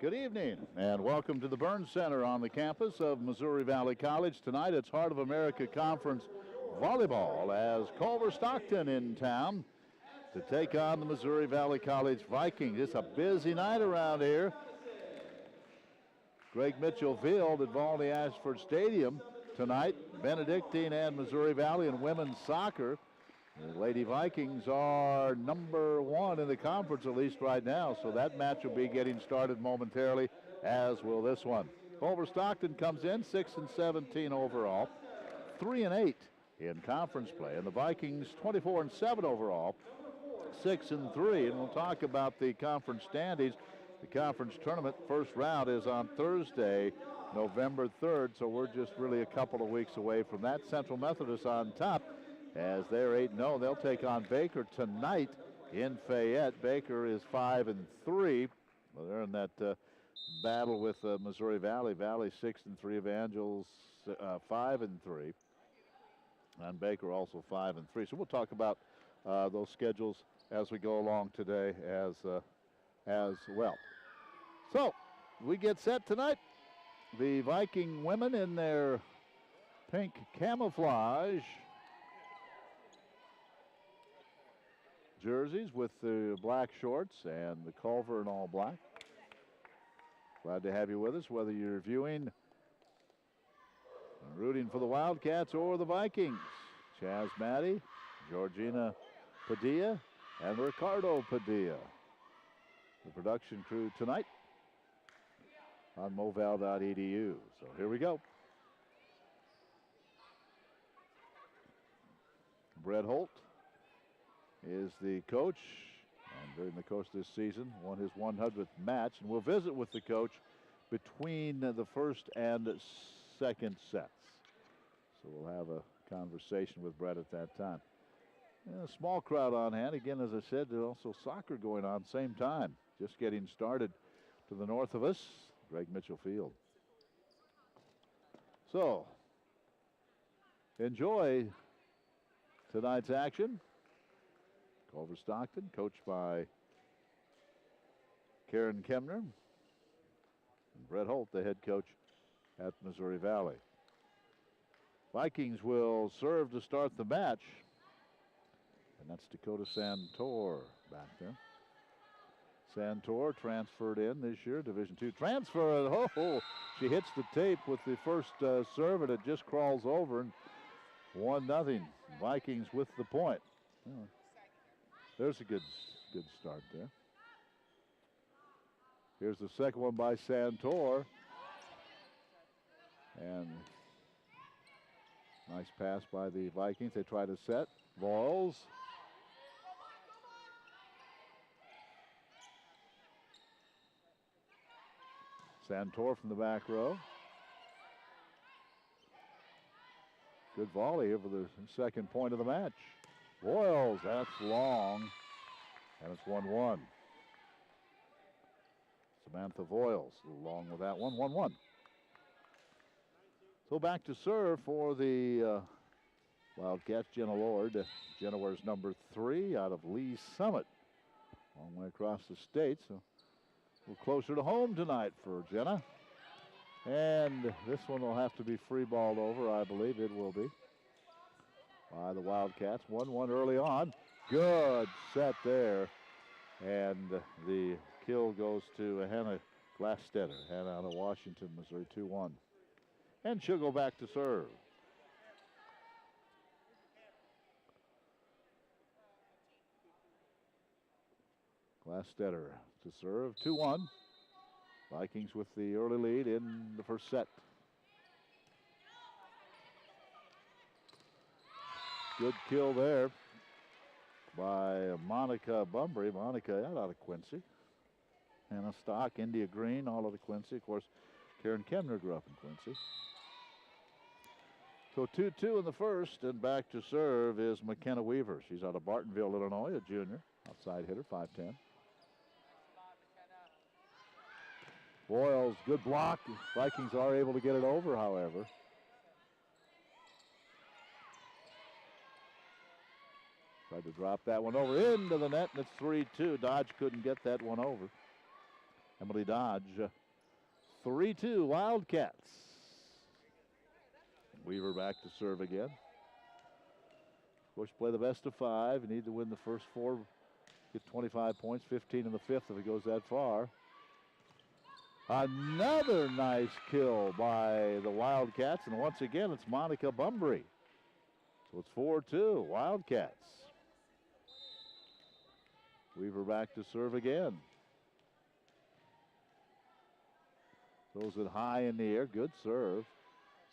Good evening and welcome to the Burns Center on the campus of Missouri Valley College. Tonight it's Heart of America Conference volleyball as Culver-Stockton in town to take on the Missouri Valley College Vikings. It's a busy night around here. Greg Mitchell Field at Valdy Ashford Stadium tonight. Benedictine and Missouri Valley in women's soccer. The Lady Vikings are number one in the conference, at least right now, so that match will be getting started momentarily, as will this one. Culver-Stockton comes in 6-17 overall, 3-8 in conference play, and the Vikings 24-7 overall, 6-3. And we'll talk about the conference standings. The conference tournament first round is on Thursday, November 3rd, so we're just really a couple of weeks away from that. Central Methodist on top, as they're 8-0. They'll take on Baker tonight in Fayette. Baker is 5-3. Well, they're in that battle with Missouri Valley. Valley 6-3, Evangels 5-3, and Baker also 5-3. So we'll talk about those schedules as we go along today as well. So we get set tonight. The Viking women in their pink camouflage jerseys with the black shorts and the Culver in all black. Glad to have you with us, whether you're viewing and rooting for the Wildcats or the Vikings. Chaz Maddie, Georgina Padilla, and Ricardo Padilla. The production crew tonight on moval.edu. So here we go. Brett Holt is the coach, and during the course of this season, won his 100th match, and we'll visit with the coach between the first and second sets. So we'll have a conversation with Brett at that time. And a small crowd on hand. Again, as I said, there's also soccer going on same time. Just getting started to the north of us, Greg Mitchell Field. So, enjoy tonight's action. Culver-Stockton, coached by Karen Kemner, and Brett Holt, the head coach at Missouri Valley. Vikings will serve to start the match, and that's Dakota Santor back there. Santor transferred in this year, Division II transfer. Oh, she hits the tape with the first serve, and it just crawls over, and 1-0. Vikings with the point. Oh. There's a good start there. Here's the second one by Santor. And nice pass by the Vikings. They try to set. Voiles. Santor from the back row. Good volley here for the second point of the match. Voiles, that's long, and it's 1-1. Samantha Voiles along with that one, 1-1. So back to serve for the Wildcats, Jenna Lord. Jenna wears number 3 out of Lee Summit. Long way across the state, so a little closer to home tonight for Jenna. And this one will have to be free balled over, I believe it will be, by the Wildcats. 1-1 early on. Good set there. And the kill goes to Hannah Glastetter. Hannah out of Washington, Missouri, 2-1. And she'll go back to serve. Glastetter to serve, 2-1. Vikings with the early lead in the first set. Good kill there by Monica Bumbry. Monica out of Quincy. Hannah Stock, India Green, all out of Quincy. Of course, Karen Kemner grew up in Quincy. So 2-2 in the first, and back to serve is McKenna Weaver. She's out of Bartonville, Illinois, a junior. Outside hitter, 5'10". Voiles, good block. Vikings are able to get it over, however. Tried to drop that one over into the net, and it's 3-2. Dodge couldn't get that one over. Emily Dodge. 3-2 Wildcats. Weaver back to serve again. Of course, play the best of 5. You need to win the first 4, get 25 points, 15 in the 5th if it goes that far. Another nice kill by the Wildcats, and once again, it's Monica Bumbry. So it's 4-2 Wildcats. Weaver back to serve again. Throws it high in the air, good serve.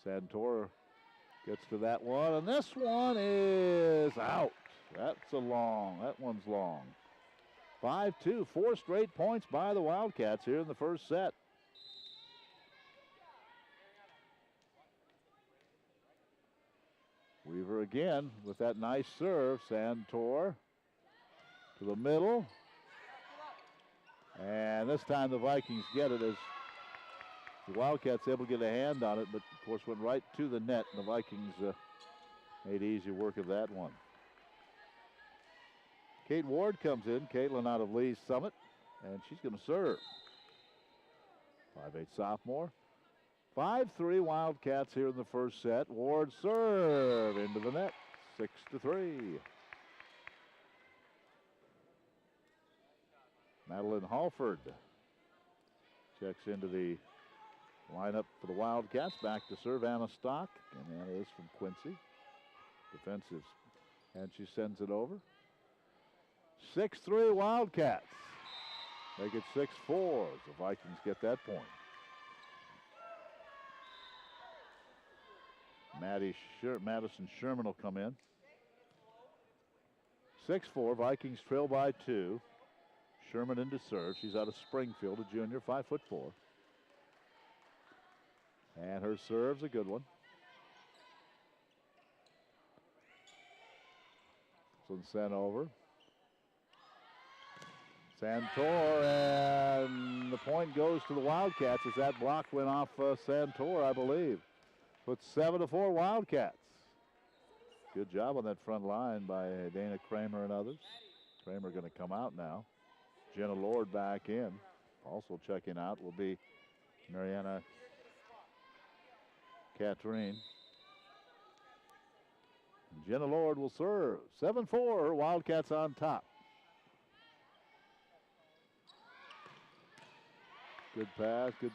Santora gets to that one, and this one is out. That one's long. 5-2, 4 straight points by the Wildcats here in the first set. Weaver again with that nice serve. Santor to the middle. And this time the Vikings get it as the Wildcats able to get a hand on it, but of course went right to the net, and the Vikings made easy work of that one. Kate Ward comes in, Caitlin out of Lee's Summit, and she's going to serve. 5'8" sophomore. 5-3 Wildcats here in the first set. Ward serve into the net, 6-3. Madeline Halford checks into the lineup for the Wildcats. Back to serve Anna Stock, and Anna is from Quincy. Defensive, and she sends it over. 6-3 Wildcats. Make it 6-4 as the Vikings get that point. Madison Sherman will come in. 6-4, Vikings trail by 2. Sherman into serve. She's out of Springfield, a junior, 5'4". And her serve's a good one. So sent over. Santor, and the point goes to the Wildcats as that block went off Santor, I believe. Puts 7-4 Wildcats. Good job on that front line by Dana Kramer and others. Kramer going to come out now. Jenna Lord back in. Also checking out will be Mariana Katrine. Jenna Lord will serve. 7-4, Wildcats on top. Good pass, good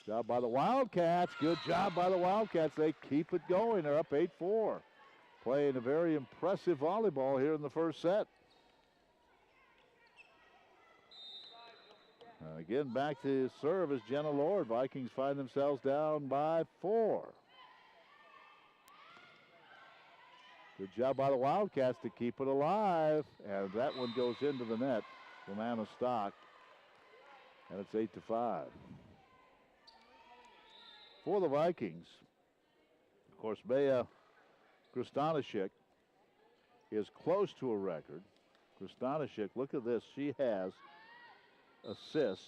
job by the Wildcats. Good job by the Wildcats. They keep it going. They're up 8-4. Playing a very impressive volleyball here in the first set. Again, back to serve is Jenna Lord. Vikings find themselves down by 4. Good job by the Wildcats to keep it alive. And that one goes into the net from Anna Stock. And it's 8-5. For the Vikings, of course, Bea Kristanishik is close to a record. Kristanishik, look at this. She has assists,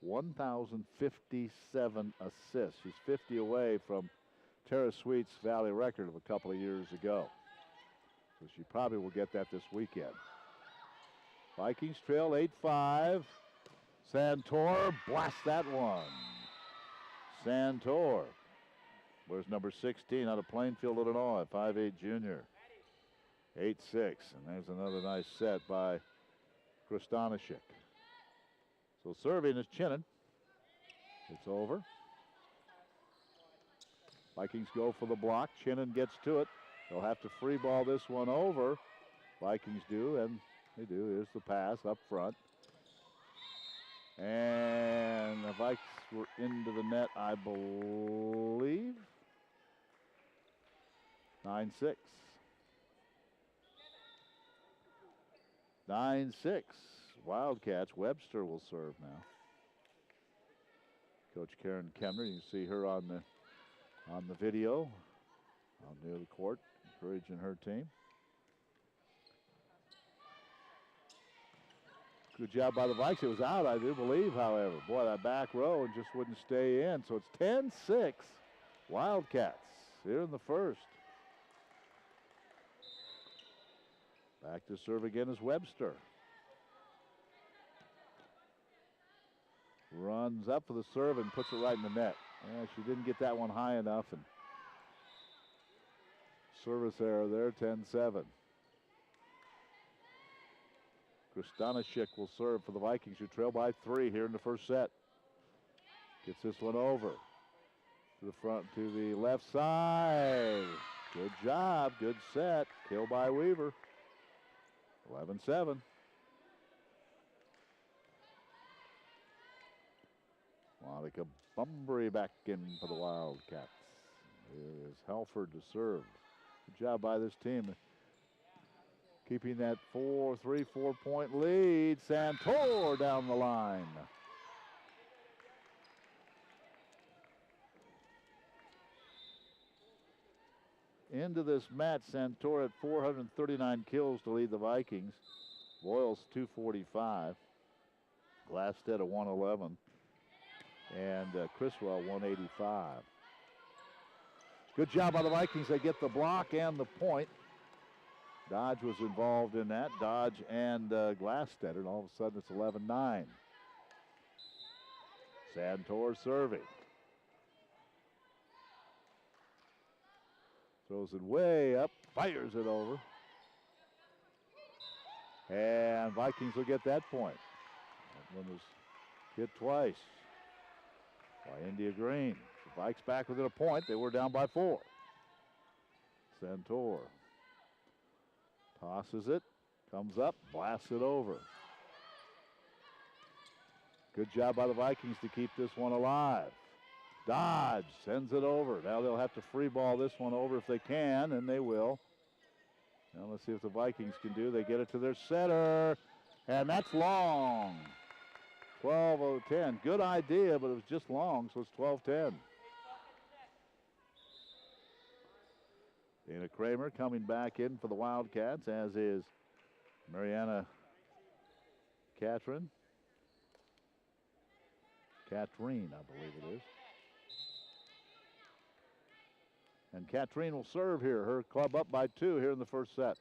1,057 assists. She's 50 away from Tara Sweet's Valley record of a couple of years ago. So she probably will get that this weekend. Vikings trail 8-5. Santor blasts that one. Santor, where's number 16 out of Plainfield, Illinois, 5'8" junior. 8-6, and there's another nice set by Kristanishik. So serving is Chinnan. It's over. Vikings go for the block. Chinnan gets to it. They'll have to free ball this one over. Vikings do, and they do. Here's the pass up front. And the Vikes were into the net, I believe. 9-6. 9-6. Wildcats. Webster will serve now. Coach Karen Kemner, you can see her on the video out near the court, encouraging her team. Good job by the Vikes. It was out, I do believe, however. Boy, that back row just wouldn't stay in. So it's 10-6 Wildcats here in the first. Back to serve again is Webster. runs up for the serve and puts it right in the net. Yeah, she didn't get that one high enough, and service error there, 10-7. Kristanishik will serve for the Vikings, who trail by 3 here in the first set. Gets this one over to the front, to the left side. Good job, good set. Kill by Weaver. 11-7. Monica Bunbury back in for the Wildcats. Here's Halford to serve. Good job by this team, keeping that 4-point lead. Santor down the line. Into this match, Santor at 439 kills to lead the Vikings. Boyles 245. Glassstead at 111. And Criswell 185. Good job by the Vikings. They get the block and the point. Dodge was involved in that. Dodge and Glassstead, and all of a sudden it's 11-9. Santor serving. Throws it way up, fires it over. And Vikings will get that point. That one was hit twice by India Green. The Vikes back within a point. They were down by 4. Santor tosses it, comes up, blasts it over. Good job by the Vikings to keep this one alive. Dodge sends it over. Now they'll have to free ball this one over if they can, and they will. Now let's see if the Vikings can do. They get it to their setter, and that's long. 12-10. Good idea, but it was just long, so it's 12-10. Dana Kramer coming back in for the Wildcats, as is Mariana Catherine, I believe it is. And Katrine will serve here. Her club up by 2 here in the first set.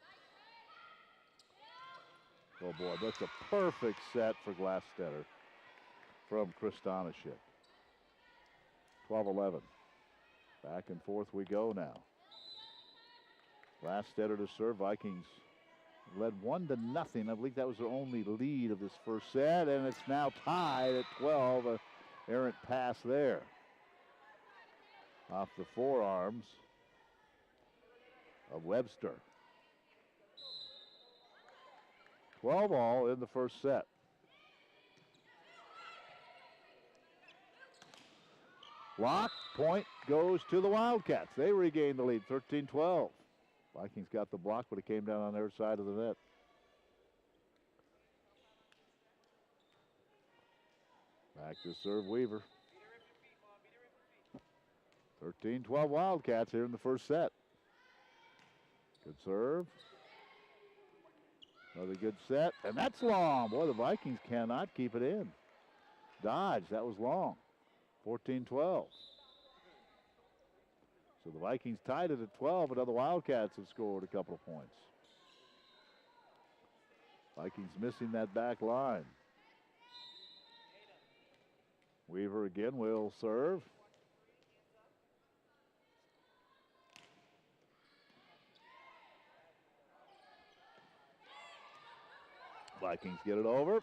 Oh boy, that's a perfect set for Glassstetter from Kristanishik. 12-11. Back and forth we go now. Glassstetter to serve. Vikings led 1-0. I believe that was their only lead of this first set, and it's now tied at 12. An errant pass there. Off the forearms of Webster. 12-all in the first set. Block, point goes to the Wildcats. They regain the lead, 13-12. Vikings got the block, but it came down on their side of the net. Back to serve Weaver. 13-12 Wildcats here in the first set. Good serve. Another good set, and that's long. Boy, the Vikings cannot keep it in. Dodge, that was long. 14-12. So the Vikings tied it at 12, but other Wildcats have scored a couple of points. Vikings missing that back line. Weaver again will serve. Vikings get it over.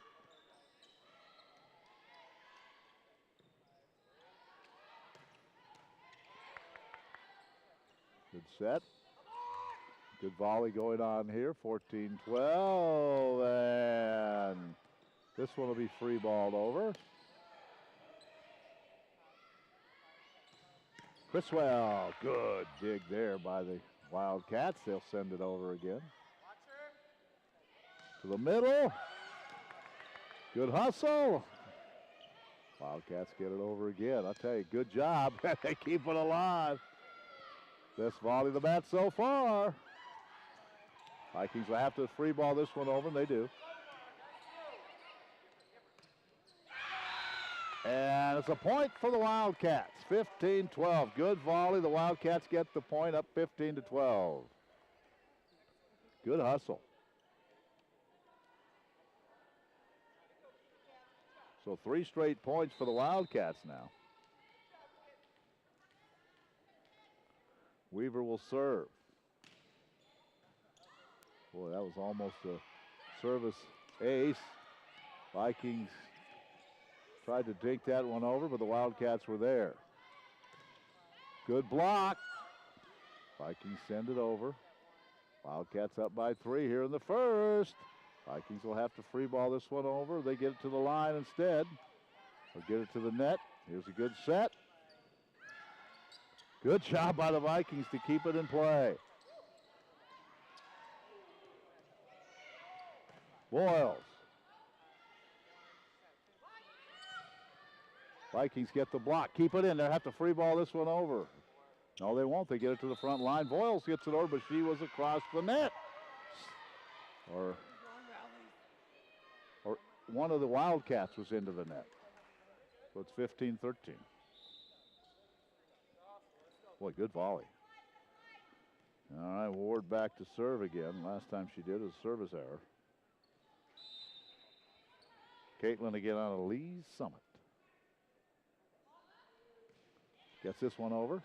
Good set. Good volley going on here. 14-12. And this one will be free balled over. Criswell. Good dig there by the Wildcats. They'll send it over again. To the middle. Good hustle. Wildcats get it over again. I'll tell you, good job. They keep it alive. Best volley of the match so far. Vikings will have to free ball this one over, and they do. And it's a point for the Wildcats. 15-12. Good volley. The Wildcats get the point, up 15-12. Good hustle. So 3 straight points for the Wildcats now. Weaver will serve. Boy, that was almost a service ace. Vikings tried to dink that one over, but the Wildcats were there. Good block. Vikings send it over. Wildcats up by 3 here in the first. Vikings will have to free ball this one over. They get it to the line instead. They'll get it to the net. Here's a good set. Good job by the Vikings to keep it in play. Boyles. Vikings get the block. Keep it in. They'll have to free ball this one over. No, they won't. They get it to the front line. Boyles gets it over, but she was across the net. Or one of the Wildcats was into the net. So it's 15-13. Boy, good volley. All right, Ward back to serve again. Last time she did was a service error. Caitlin again on a Lee's Summit. Gets this one over.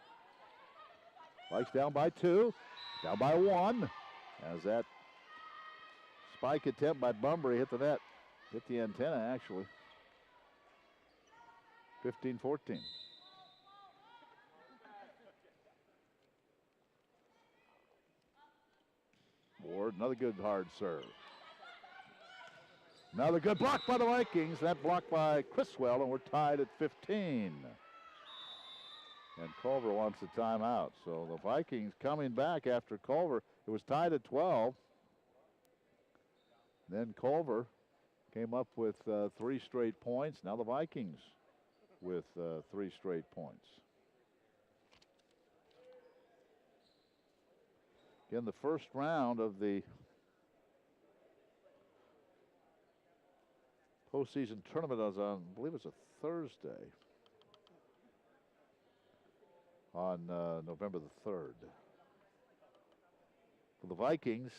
Vikes down by 2, down by 1. As that spike attempt by Bunbury hit the net, hit the antenna actually. 15-14. Ward, another good hard serve. Another good block by the Vikings. That block by Criswell, and we're tied at 15. And Culver wants a timeout. So the Vikings coming back after Culver. It was tied at 12. Then Culver came up with 3 straight points. Now the Vikings with 3 straight points. Again, the first round of the postseason tournament was on, I believe it was a Thursday, on November the 3rd. For the Vikings,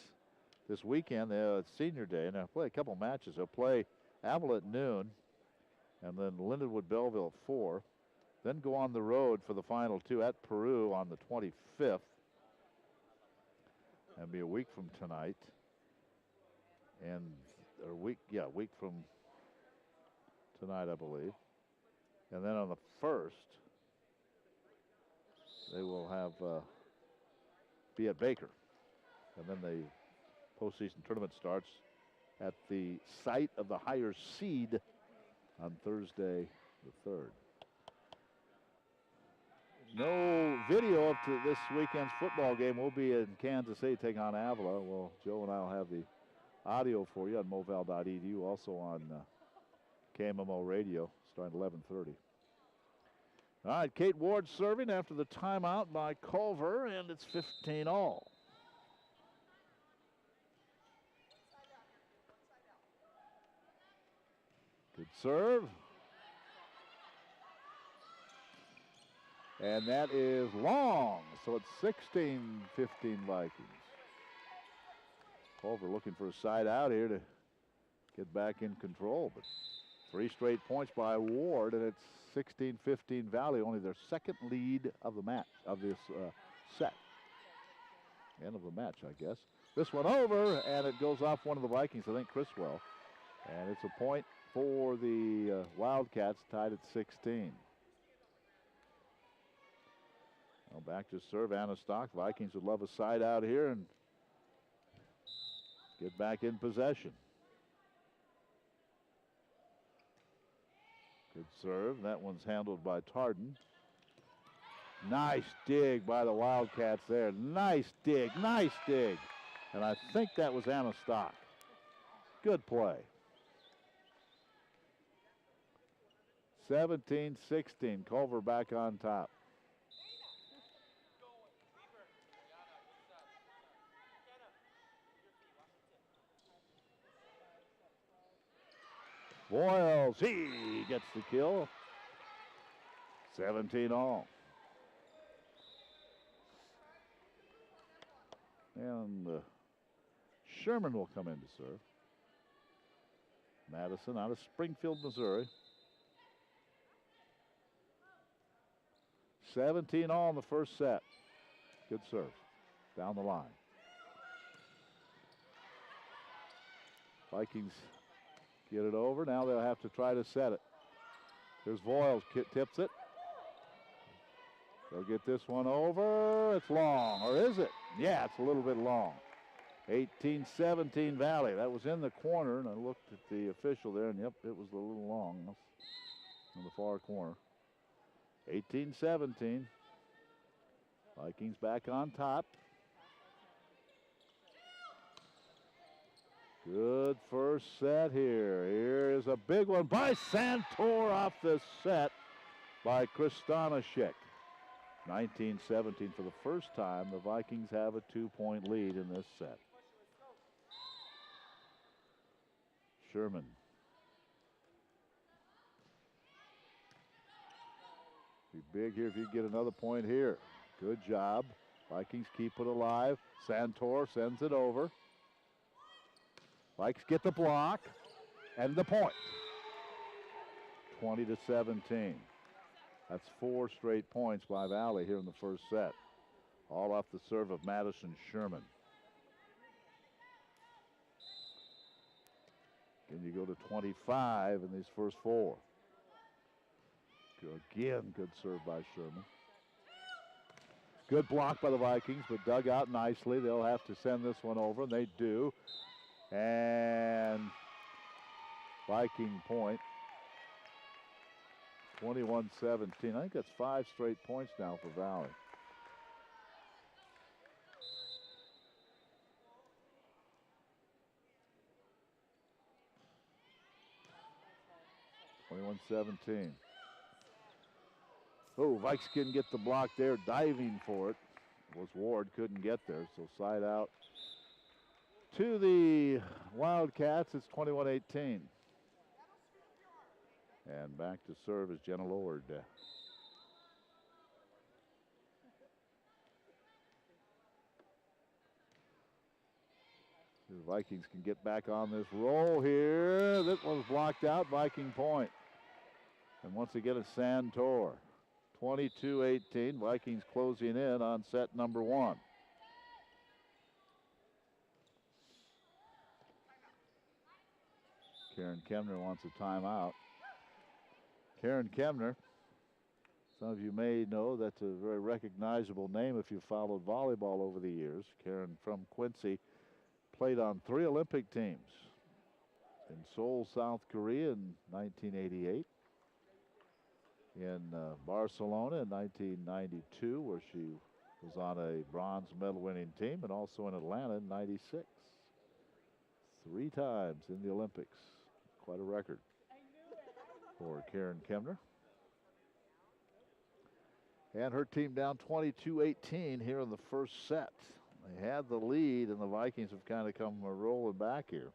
this weekend, it's senior day, and they'll play a couple matches. They'll play Avila at noon, and then Lindenwood Belleville at 4. Then go on the road for the final 2 at Peru on the 25th. That'll be a week from tonight. And a week from tonight, I believe. And then on the 1st, they will have be at Baker. And then the postseason tournament starts at the site of the higher seed on Thursday the 3rd. No video of this weekend's football game. We'll be in Kansas City taking on Avila. Well, Joe and I will have the audio for you on moval.edu, also on KMMO radio, starting at 11:30. All right, Kate Ward serving after the timeout by Culver, and it's 15-all. Good serve. And that is long, so it's 16-15 Vikings. Culver looking for a side out here to get back in control, but 3 straight points by Ward, and it's 16-15 Valley, only their second lead of the match, of this set. End of the match, I guess. This one over, and it goes off one of the Vikings, I think Criswell. And it's a point for the Wildcats, tied at 16. Well, back to serve Anna Stock. Vikings would love a side out here and get back in possession. Good serve. That one's handled by Tarden. Nice dig by the Wildcats there. Nice dig, nice dig. And I think that was Anna Stock. Good play. 17-16, Culver back on top. Boyles, he gets the kill. 17-all. And Sherman will come in to serve. Madison out of Springfield, Missouri. 17 all in the first set. Good serve. Down the line. Vikings get it over. Now they'll have to try to set it. Here's Voiles, tips it. They'll get this one over. It's long, or is it? Yeah, it's a little bit long. 18-17 Valley. That was in the corner, and I looked at the official there, and yep, it was a little long in the far corner. 18-17. Vikings back on top. Good first set here. Here is a big one by Santor off the set by Kristanishek. 19-17 for the first time. The Vikings have a 2-point lead in this set. Sherman. Be big here if you get another point here. Good job. Vikings keep it alive. Santor sends it over. Vikings get the block and the point. 20-17. That's 4 straight points by Valley here in the first set. All off the serve of Madison Sherman. Then you go to 25 in these first 4. Again, good serve by Sherman. Good block by the Vikings, but dug out nicely. They'll have to send this one over, and they do. And Viking point. 21-17. I think that's 5 straight points now for Valley. Oh, Vikes couldn't get the block there, diving for it. Was Ward, couldn't get there, so side out to the Wildcats. It's 21-18. And back to serve is Jenna Lord. The Vikings can get back on this roll here. This one's blocked out, Viking point. And once again, it's Santor. 22-18, Vikings closing in on set number 1. Karen Kemner wants a timeout. Karen Kemner, some of you may know that's a very recognizable name if you followed volleyball over the years. Karen from Quincy played on 3 Olympic teams. In Seoul, South Korea in 1988. In Barcelona in 1992, where she was on a bronze medal winning team, and also in Atlanta in 96. 3 times in the Olympics. Quite a record for Karen Kemner. And her team down 22-18 here in the first set. They had the lead, and the Vikings have kind of come rolling back here.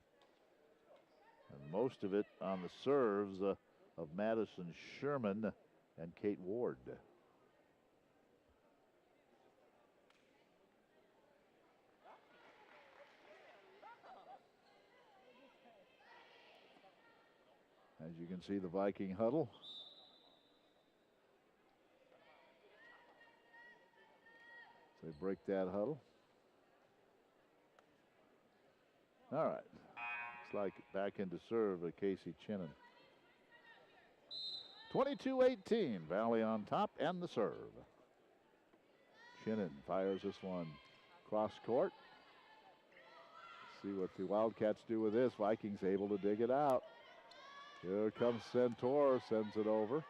And most of it on the serves of Madison Sherman and Kate Ward. As you can see, the Viking huddle. So they break that huddle. All right. Looks like back into serve Casey Chinnan. 22-18, Valley on top and the serve. Chinnan fires this one cross court. See what the Wildcats do with this. Vikings able to dig it out. Here comes Santor, sends it over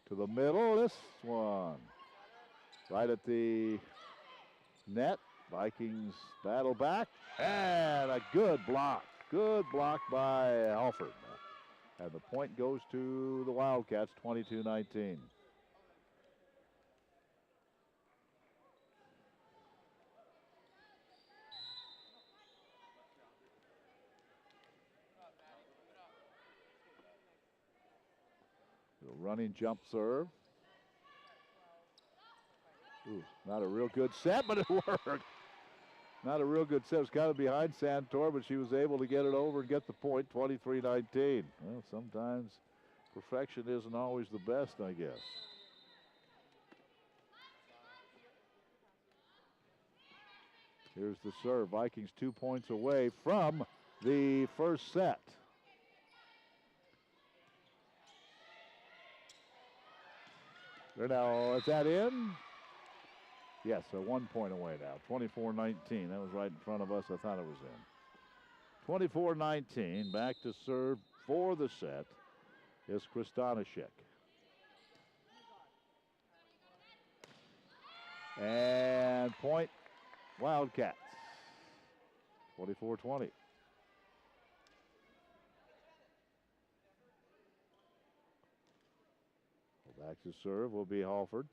to the middle. This one right at the net. Vikings battle back, and a good block. Good block by Alford. And the point goes to the Wildcats, 22-19. Running jump serve. Ooh, not a real good set, but it worked. Not a real good set. It was kind of behind Santor, but she was able to get it over and get the point, 23-19. Well, sometimes perfection isn't always the best, I guess. Here's the serve. Vikings 2 points away from the first set. Now, is that in? Yes, so 1 point away now. 24-19. That was right in front of us. I thought it was in. 24-19. Back to serve for the set is Kristanishek. And point Wildcats. 24-20. Back to serve will be Halford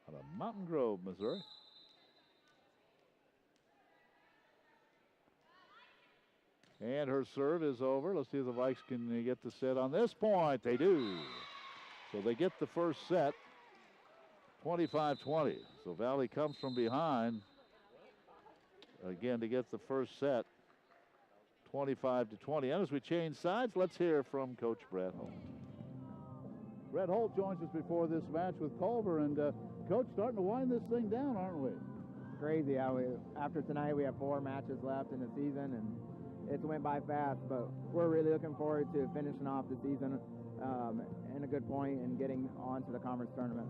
out of Mountain Grove, Missouri. And her serve is over. Let's see if the Vikes can get the set on this point. They do. So they get the first set, 25-20. So Valley comes from behind again to get the first set, 25-20. And as we change sides, let's hear from Coach Brett Holt. Brett Holt joins us before this match with Culver, and Coach, starting to wind this thing down, aren't we? Crazy how after tonight we have 4 matches left in the season, and it's went by fast, but we're really looking forward to finishing off the season in a good point and getting on to the conference tournament.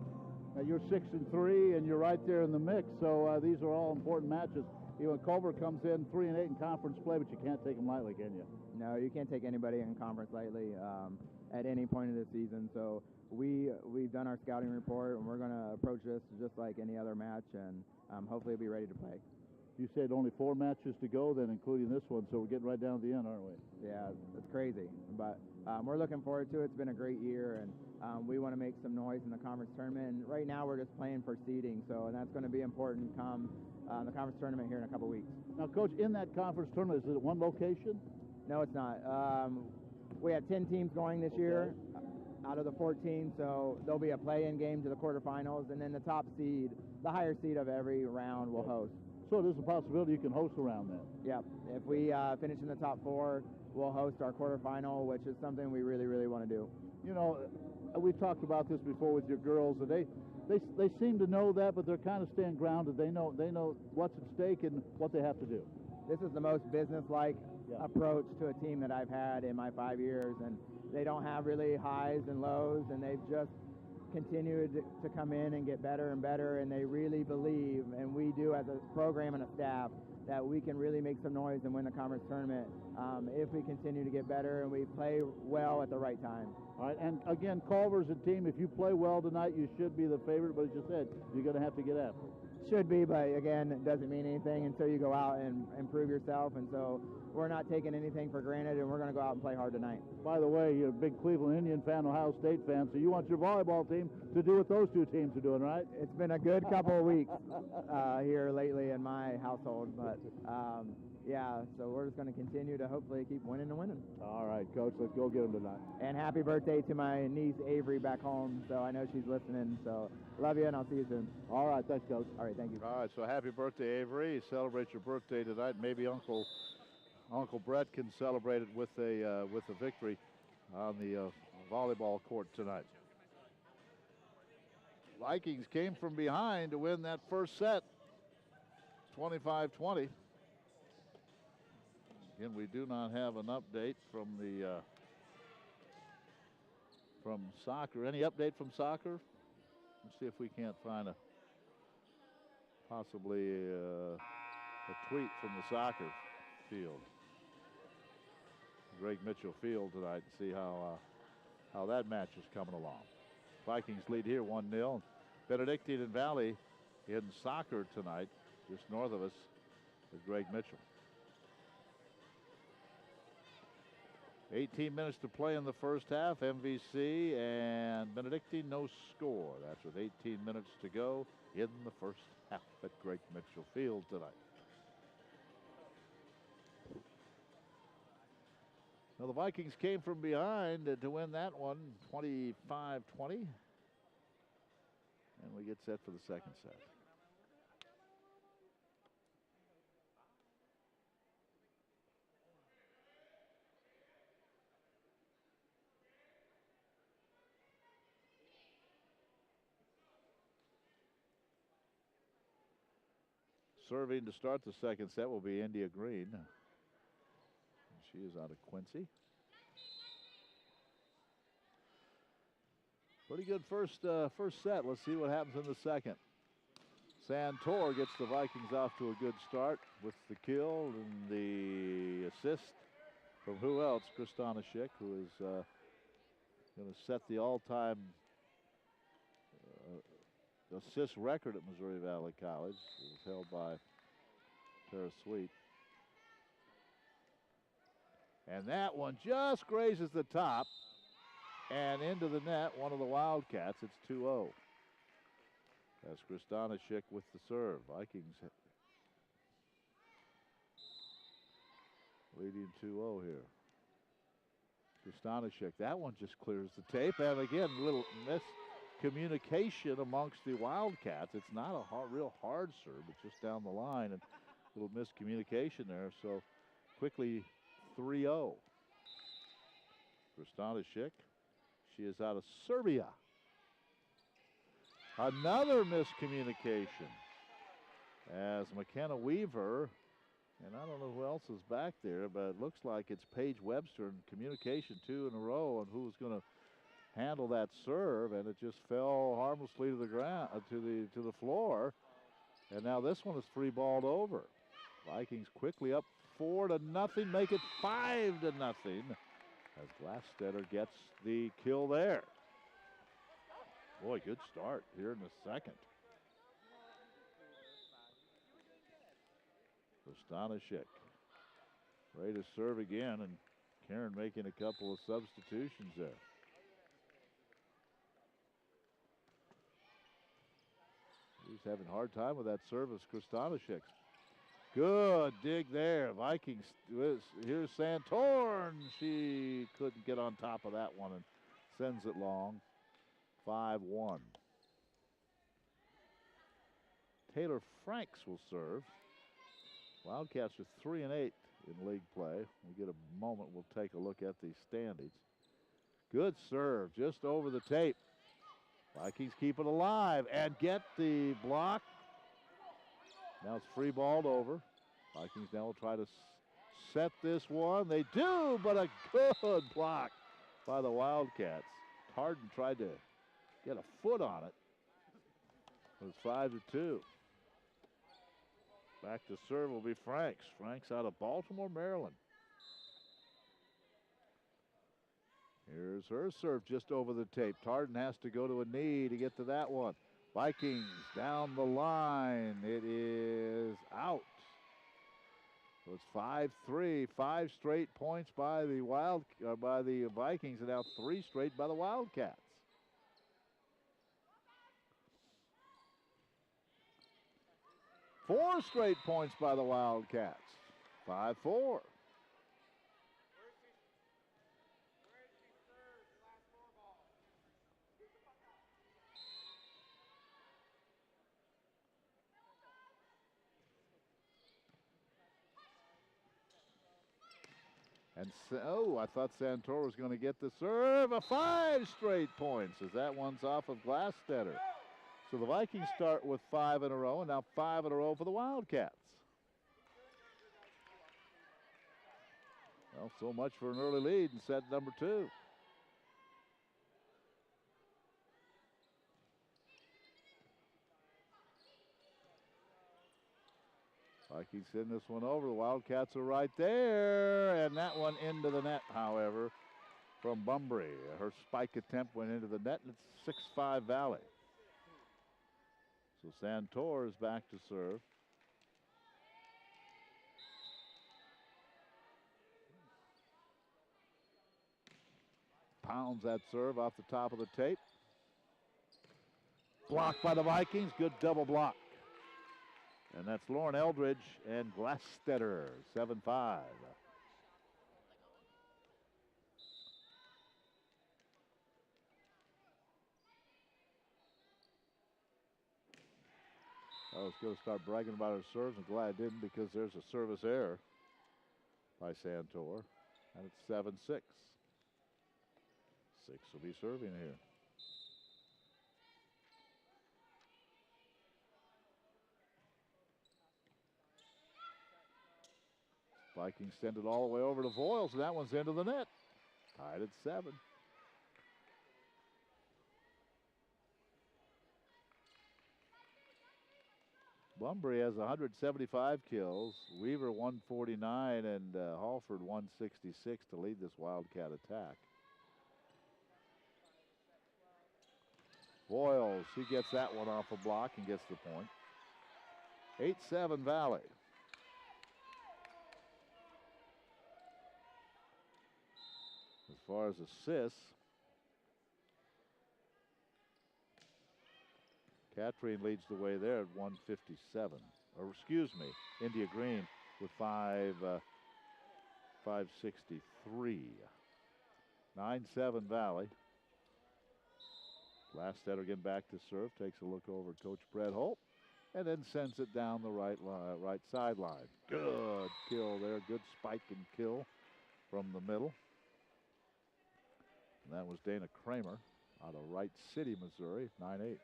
Now you're 6-3, and you're right there in the mix, so these are all important matches. You know, Culver comes in 3-8 in conference play, but you can't take them lightly, can you? No, you can't take anybody in conference lightly at any point of the season. So we've done our scouting report, and we're going to approach this just like any other match, and hopefully be ready to play. You said only 4 matches to go, then, including this one, so we're getting right down to the end, aren't we? Yeah, it's crazy, but we're looking forward to it. It's been a great year, and we want to make some noise in the conference tournament. And right now we're just playing for seeding, and that's going to be important come the conference tournament here in a couple weeks. Now, Coach, in that conference tournament, is it at one location? No, it's not. We have 10 teams going this year out of the 14, so there'll be a play-in game to the quarterfinals, and then the top seed, the higher seed of every round, will host. So there's a possibility you can host around that. Yep. If we finish in the top 4, we'll host our quarterfinal, which is something we really, really want to do. You know, we talked about this before with your girls, and they seem to know that, but they're kind of staying grounded. They know what's at stake and what they have to do. This is the most business-like approach to a team that I've had in my 5 years, and they don't have really highs and lows, and they've just continued to come in and get better and better, and they really believe, and we do as a program and a staff, that we can really make some noise and win the conference tournament if we continue to get better and we play well at the right time. All right, and again, Culver's a team, if you play well tonight, you should be the favorite, but as you said, you're going to have to get after it. Should be, but again, it doesn't mean anything until you go out and improve yourself, and so we're not taking anything for granted, and we're going to go out and play hard tonight. By the way, you're a big Cleveland Indian fan, Ohio State fan, so you want your volleyball team to do what those two teams are doing, right? It's been a good couple of weeks here lately in my household, but yeah, so we're just going to continue to hopefully keep winning and winning. All right, Coach, let's go get them tonight. And happy birthday to my niece Avery back home, so I know she's listening, so love you, and I'll see you soon. All right, thanks, Coach. All right, thank you. All right, so happy birthday, Avery. Celebrate your birthday tonight. Maybe Uncle Brett can celebrate it with a victory on the volleyball court tonight. Vikings came from behind to win that first set, 25-20. Again, we do not have an update from soccer. Any update from soccer? Let's see if we can't find possibly a tweet from the soccer field. Greg Mitchell Field tonight, and see how that match is coming along. Vikings lead here 1-0. Benedictine and Valley in soccer tonight, just north of us, is Greg Mitchell. 18 minutes to play in the first half. MVC and Benedictine, no score. That's with 18 minutes to go in the first half at Greg Mitchell Field tonight. Now the Vikings came from behind to win that one, 25-20. And we get set for the second set. Serving to start the second set will be India Green. She is out of Quincy. Pretty good first set. Let's see what happens in the second. Santor gets the Vikings off to a good start with the kill and the assist from who else? Kristana Schick, who is going to set the all-time assist record at Missouri Valley College. It was held by Tara Sweet. And that one just grazes the top and into the net, one of the Wildcats. It's 2-0. That's Kristana Schick with the serve. Vikings leading 2-0 here. Kristana Schick, that one just clears the tape. And again, a little miscommunication amongst the Wildcats. It's not a real hard serve, it's just down the line. And a little miscommunication there. So quickly 3-0. Kristana Schick, she is out of Serbia. Another miscommunication as McKenna Weaver, and I don't know who else is back there, but it looks like it's Paige Webster in communication 2 in a row on who was going to handle that serve, and it just fell harmlessly to the ground, to the floor, and now this one is free balled over. Vikings quickly up 4-0, make it 5-0 as Glassstetter gets the kill there. Boy, good start here in the second. Kristana Schick ready to serve again, and Karen making a couple of substitutions there. He's having a hard time with that service, Kristana Schick. Good dig there. Vikings, here's Santorn. She couldn't get on top of that one and sends it long. 5-1. Taylor Franks will serve. Wildcats are 3-8 in league play. We get a moment, we'll take a look at the standings. Good serve, just over the tape. Vikings keep it alive and get the block. Now it's free balled over. Vikings now will try to set this one. They do, but a good block by the Wildcats. Harden tried to get a foot on it. It's 5-2. Back to serve will be Franks. Franks out of Baltimore, Maryland. Here's her serve just over the tape. Tarden has to go to a knee to get to that one. Vikings down the line. It is out. So it's 5-3. 5 straight points by the Vikings, and now 3 straight by the Wildcats. Four straight points by the Wildcats. 5-4. And so, I thought Santor was going to get the serve. 5 straight points as that one's off of Glassstetter. So the Vikings start with 5 in a row, and now 5 in a row for the Wildcats. Well, so much for an early lead in set number 2. Vikings send this one over. The Wildcats are right there, and that one into the net, however, from Bumbry. Her spike attempt went into the net, and it's 6-5 Valley. So Santor is back to serve. Pounds that serve off the top of the tape. Blocked by the Vikings. Good double block. And that's Lauren Eldridge and Glassstetter, 7-5. I was going to start bragging about her serves. I'm glad I didn't, because there's a service error by Santor. And it's 7-6. 6 will be serving here. Vikings send it all the way over to Voiles, and that one's into the net. Tied at 7. Bunbury has 175 kills, Weaver 149, and Halford 166 to lead this Wildcat attack. Voiles, he gets that one off a block and gets the point. 8-7 Valley. As far as assists, Katrine leads the way there at 157. Or excuse me, India Green with 563. 9-7 Valley. Lastetter again back to serve, takes a look over at Coach Brett Holt, and then sends it down the right sideline. Good kill there, good spike and kill from the middle. And that was Dana Kramer out of Wright City, Missouri, 9-8.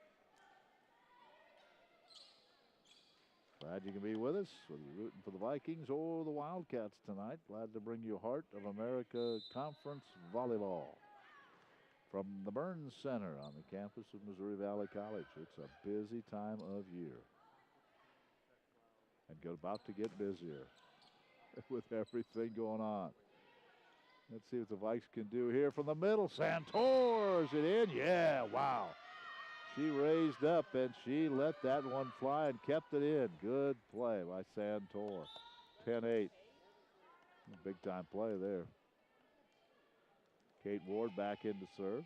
Glad you can be with us, whether you're rooting for the Vikings or the Wildcats tonight. Glad to bring you Heart of America Conference Volleyball from the Burns Center on the campus of Missouri Valley College. It's a busy time of year. And about to get busier with everything going on. Let's see what the Vikes can do here from the middle. Santor, is it in? Yeah, wow. She raised up and she let that one fly and kept it in. Good play by Santor. 10-8. Big time play there. Kate Ward back in to serve.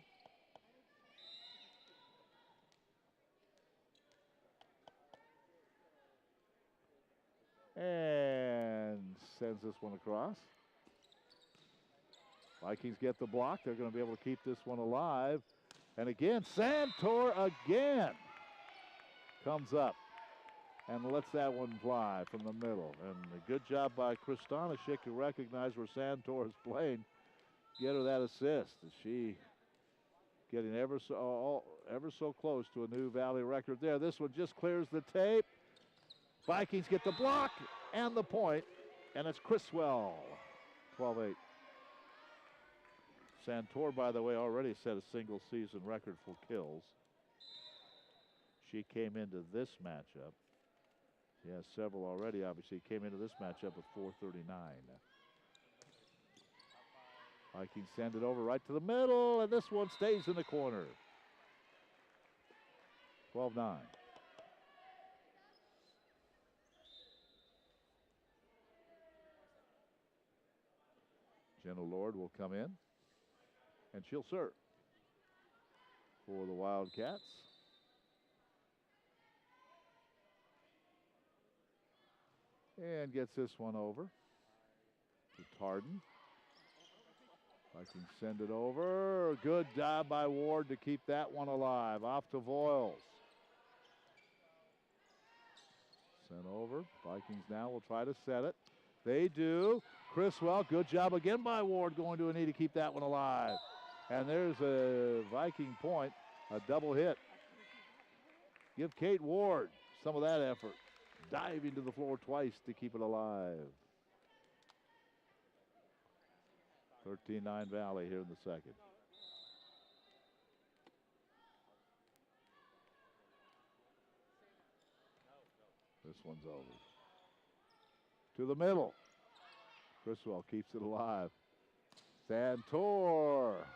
And sends this one across. Vikings get the block. They're going to be able to keep this one alive. And again, Santor again comes up and lets that one fly from the middle. And a good job by Kristanishik to recognize where Santor is playing. Get her that assist. She getting ever so close to a new Valley record there. This one just clears the tape. Vikings get the block and the point, and it's Criswell, 12-8. Santor, by the way, already set a single season record for kills. She came into this matchup. She has several already, obviously. Came into this matchup with 439. Vikings send it over right to the middle, and this one stays in the corner. 12-9. Jenna Lord will come in, and she'll serve for the Wildcats. And gets this one over to Tarden. Vikings send it over. Good job by Ward to keep that one alive. Off to Voiles. Sent over. Vikings now will try to set it. They do. Criswell, good job again by Ward, going to a knee to keep that one alive. And there's a Viking point, a double hit. Give Kate Ward some of that effort. Diving to the floor twice to keep it alive. 13-9 Valley here in the second. This one's over. To the middle. Criswell keeps it alive. Santor.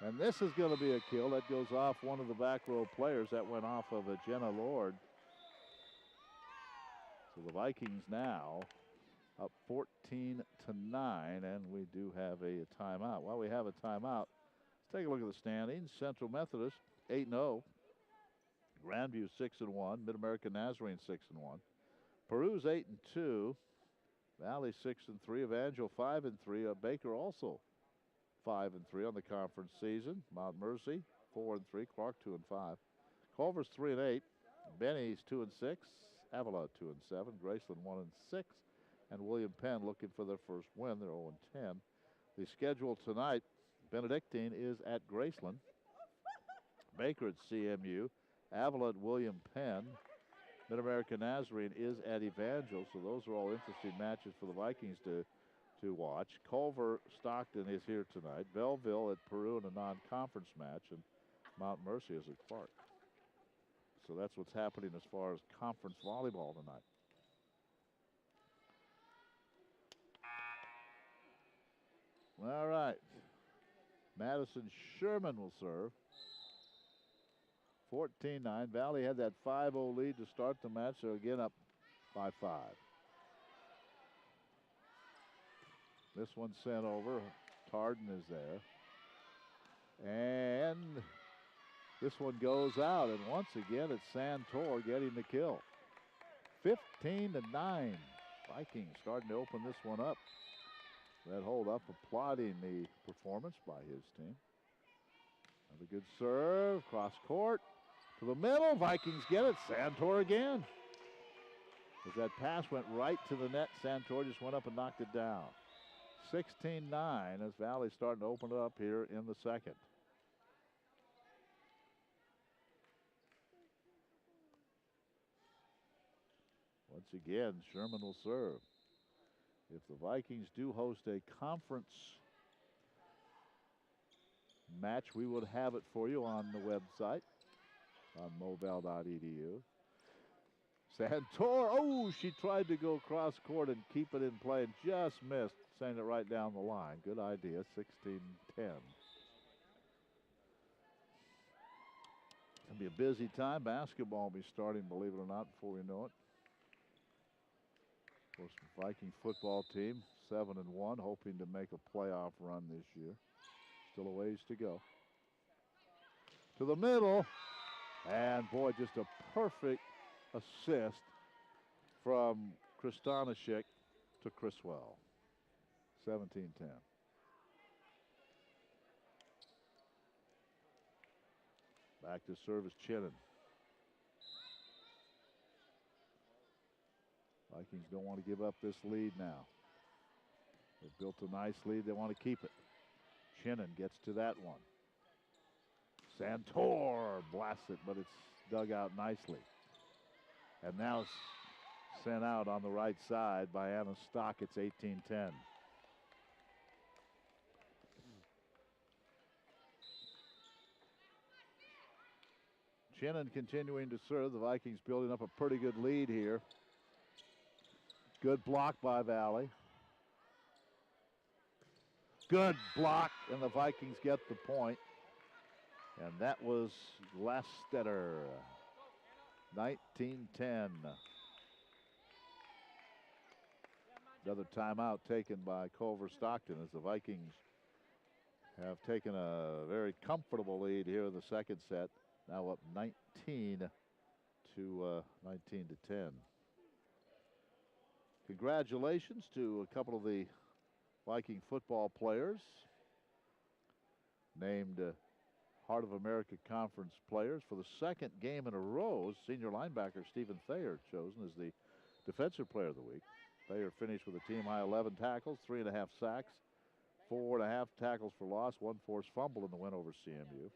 And this is going to be a kill. That goes off one of the back row players. That went off of a Jenna Lord. So the Vikings now up 14-9, and we do have a timeout. While we have a timeout, let's take a look at the standings. Central Methodist 8-0. Grandview 6-1. Mid-American Nazarene 6-1. Peru's 8-2. Valley 6-3. Evangel 5-3. Baker also 5-3 on the conference season. Mount Mercy 4-3. Clark 2-5. Culver's 3-8. Benny's 2-6. Avila 2-7. Graceland 1-6. And William Penn looking for their first win. They're 0-10. The schedule tonight, Benedictine is at Graceland. Baker at CMU. Avila at William Penn. Mid-America Nazarene is at Evangel, so those are all interesting matches for the Vikings to watch. Culver-Stockton is here tonight. Belleville at Peru in a non-conference match, and Mount Mercy is at Clark. So that's what's happening as far as conference volleyball tonight. All right. Madison Sherman will serve. 14-9. Valley had that 5-0 lead to start the match, so again up by 5. This one sent over. Tarden is there. And this one goes out, and once again it's Santor getting the kill. 15-9. Vikings starting to open this one up. That hold up, applauding the performance by his team. Another good serve, cross court to the middle. Vikings get it. Santor again. As that pass went right to the net, Santor just went up and knocked it down. 16-9 as Valley starting to open it up here in the second. Once again, Sherman will serve. If the Vikings do host a conference match, we would have it for you on the website on moval.edu. Santor, oh, she tried to go cross court and keep it in play and just missed, sending it right down the line. Good idea, 16-10. It's going to be a busy time. Basketball will be starting, believe it or not, before we know it. Of course, the Viking football team, 7-1, hoping to make a playoff run this year. Still a ways to go. To the middle, and boy, just a perfect assist from Kristanishik to Criswell. 17-10. Back to service Chinnan. Vikings don't want to give up this lead now. They've built a nice lead. They want to keep it. Chinnan gets to that one. Santor blasts it, but it's dug out nicely. And now it's sent out on the right side by Anna Stock. It's 18-10. Chinnan continuing to serve. The Vikings building up a pretty good lead here. Good block by Valley. Good block, and the Vikings get the point. And that was Lastetter. 19-10. Another timeout taken by Culver-Stockton as the Vikings have taken a very comfortable lead here in the second set. Now up 19 to 10. Congratulations to a couple of the Viking football players named Heart of America Conference players. For the second game in a row, senior linebacker Stephen Thayer chosen as the Defensive Player of the Week. Thayer finished with a team-high 11 tackles, 3.5 sacks, 4.5 tackles for loss, 1 forced fumble in the win over CMU.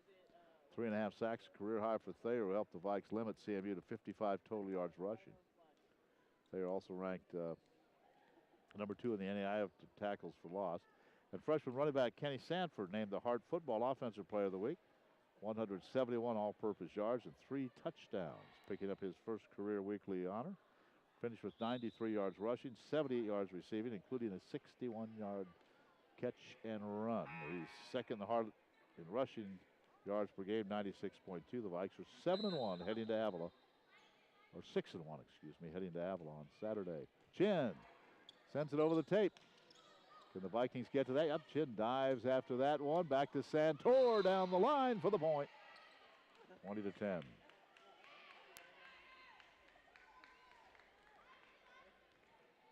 3.5 sacks, career high for Thayer, who helped the Vikes limit CMU to 55 total yards rushing. Thayer also ranked number 2 in the NAI of tackles for loss. And freshman running back Kenny Sanford named the Hart Football Offensive Player of the Week. 171 all-purpose yards and 3 touchdowns, picking up his first career weekly honor. Finished with 93 yards rushing, 78 yards receiving, including a 61-yard catch and run. He's second in the Hart in rushing yards per game, 96.2. The Vikes are 7-1 heading to Avila. Or 6-1, excuse me, heading to Avila on Saturday. Chin sends it over the tape. Can the Vikings get to that? Yep, Chin dives after that one. Back to Santor down the line for the point. 20-10.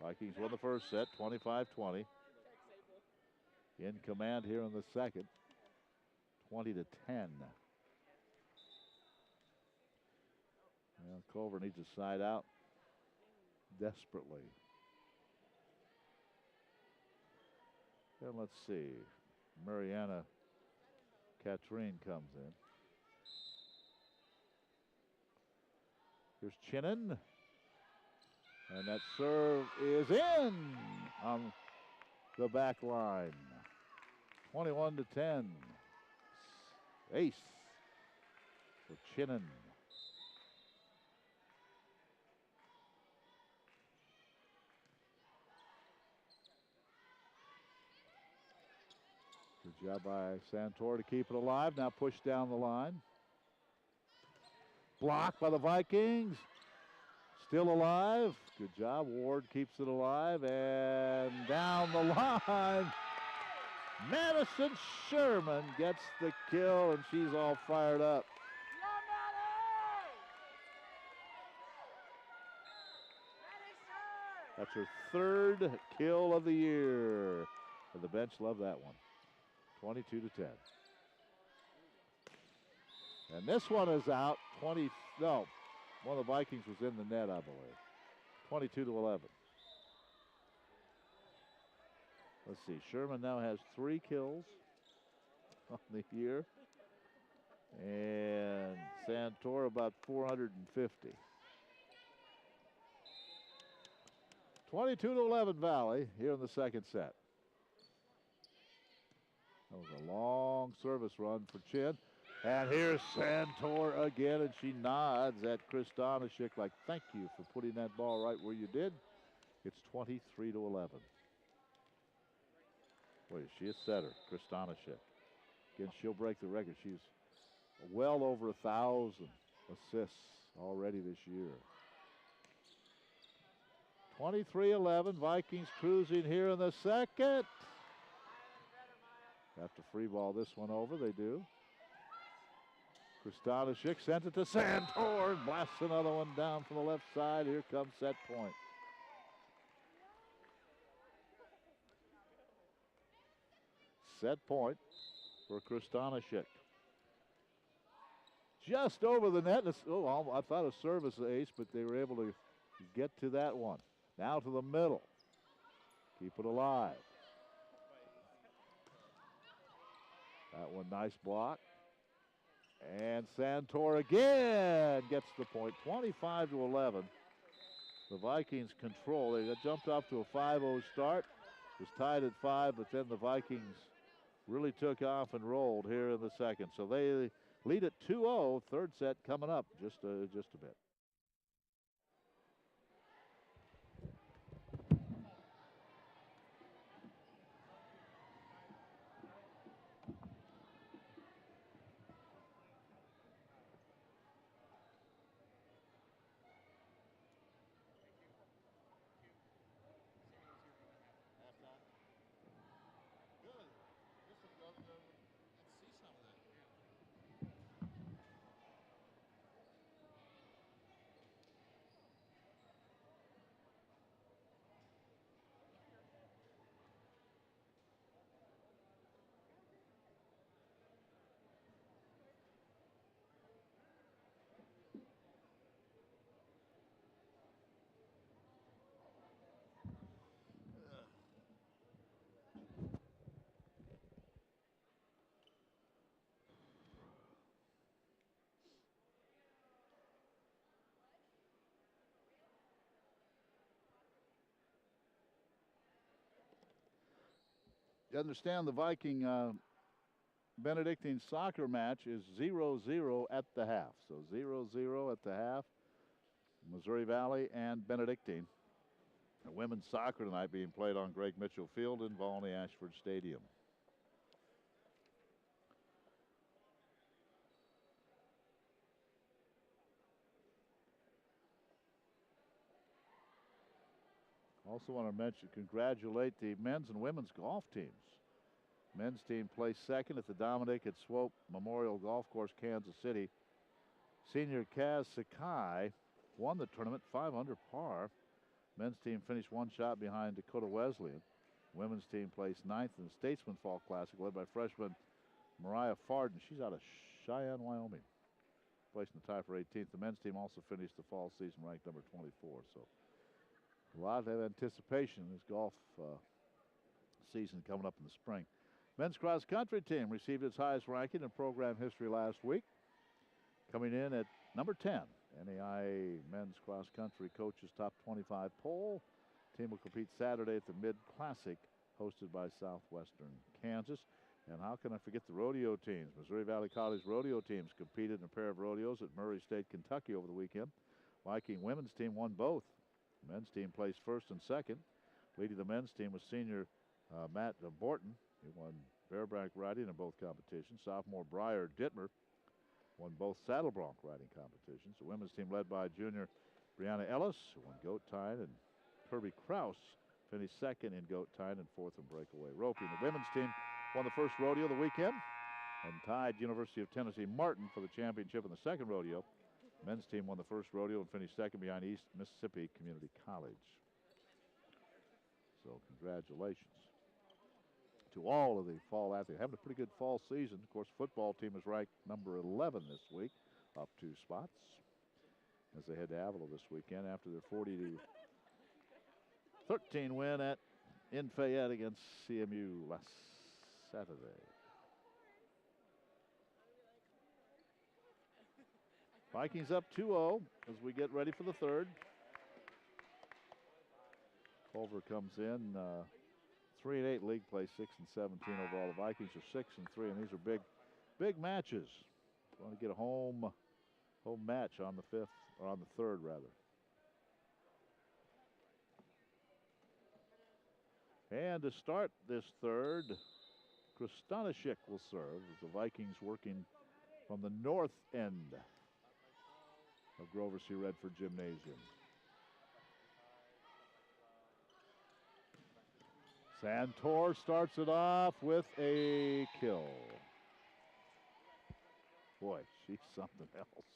Vikings won the first set, 25-20. In command here in the second, 20-10. Well, Culver needs a side out desperately. And let's see. Mariana Katrine comes in. Here's Chinnan. And that serve is in on the back line. 21-10. Ace for Chinnan. Good job by Santor to keep it alive. Now push down the line. Blocked by the Vikings. Still alive. Good job. Ward keeps it alive. And down the line. Madison Sherman gets the kill, and she's all fired up. That's her third kill of the year. And the bench loved that one. 22-10. And this one is out. No, one of the Vikings was in the net, I believe. 22-11. Let's see. Sherman now has 3 kills on the year. And Santor about 450. 22-11 Valley here in the second set. That was a long service run for Chin. And here's Santor again, and she nods at Chris Donishik like, thank you for putting that ball right where you did. It's 23-11. Boy, is she a setter, Chris Donishik. Again, she'll break the record. She's well over 1,000 assists already this year. 23-11, Vikings cruising here in the second. Have to free ball this one over, they do. Kristana sent it to Santor, blasts another one down from the left side. Here comes set point. Set point for Kristana. Just over the net. Oh, I thought a service ace, but they were able to get to that one. Now to the middle. Keep it alive. That one, nice block. And Santor again gets the point. 25-11. The Vikings control. They got jumped off to a 5-0 start. It was tied at 5, but then the Vikings really took off and rolled here in the second. So they lead at 2-0. Third set coming up just a bit. You understand the Viking Benedictine soccer match is 0-0 at the half. So 0-0 at the half. Missouri Valley and Benedictine. The women's soccer tonight being played on Greg Mitchell Field in Volney Ashford Stadium. Also want to congratulate the men's and women's golf teams. Men's team placed second at the Dominic at Swope Memorial Golf Course, Kansas City. Senior Kaz Sakai won the tournament 5 under par. Men's team finished 1 shot behind Dakota Wesleyan. Women's team placed 9th in the Statesman Fall Classic, led by freshman Mariah Farden. She's out of Cheyenne, Wyoming. Placed in the tie for 18th. The men's team also finished the fall season ranked number 24. So a lot of anticipation in this golf season coming up in the spring. Men's cross country team received its highest ranking in program history last week, coming in at number 10 NAIA men's cross country coaches top 25 poll. Team will compete Saturday at the Mid Classic, hosted by Southwestern Kansas. And how can I forget the rodeo teams? Missouri Valley College rodeo teams competed in a pair of rodeos at Murray State, Kentucky over the weekend. Viking women's team won both. The men's team placed first and second. Leading the men's team was senior Matt Borton. He won bareback riding in both competitions. Sophomore Briar Dittmer won both saddle bronc riding competitions. The women's team led by junior Brianna Ellis, who won goat tying, and Kirby Kraus finished second in goat tying and fourth in breakaway roping. The women's team won the first rodeo of the weekend and tied University of Tennessee Martin for the championship in the second rodeo. Men's team won the first rodeo and finished second behind East Mississippi Community College. So congratulations to all of the fall athletes. Having a pretty good fall season. Of course, football team is ranked number 11 this week, up 2 spots, as they head to Avila this weekend after their 40-13 win in Fayette against CMU last Saturday. Vikings up 2-0 as we get ready for the third. Culver comes in 3-8 league play, 6-17 overall. The Vikings are 6-3, and these are big matches. Want to get a home match on the fifth, or on the third rather. And to start this third, Kristanishik will serve as the Vikings working from the north end of Grover C. Redford Gymnasium. Santor starts it off with a kill. Boy, she's something else.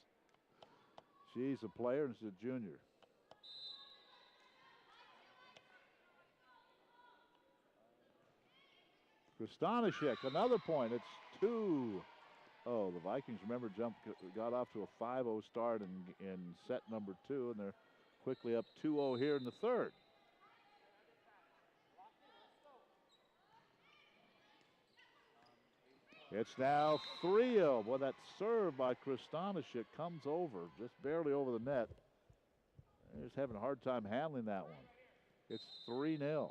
She's a player and she's a junior. Kristanishik, another point. It's 2-0. The Vikings, remember, got off to a 5-0 start in set number 2, and they're quickly up 2-0 here in the third. It's now 3-0. Boy, that serve by Kristanishik comes over, just barely over the net. They're just having a hard time handling that one. It's 3-0.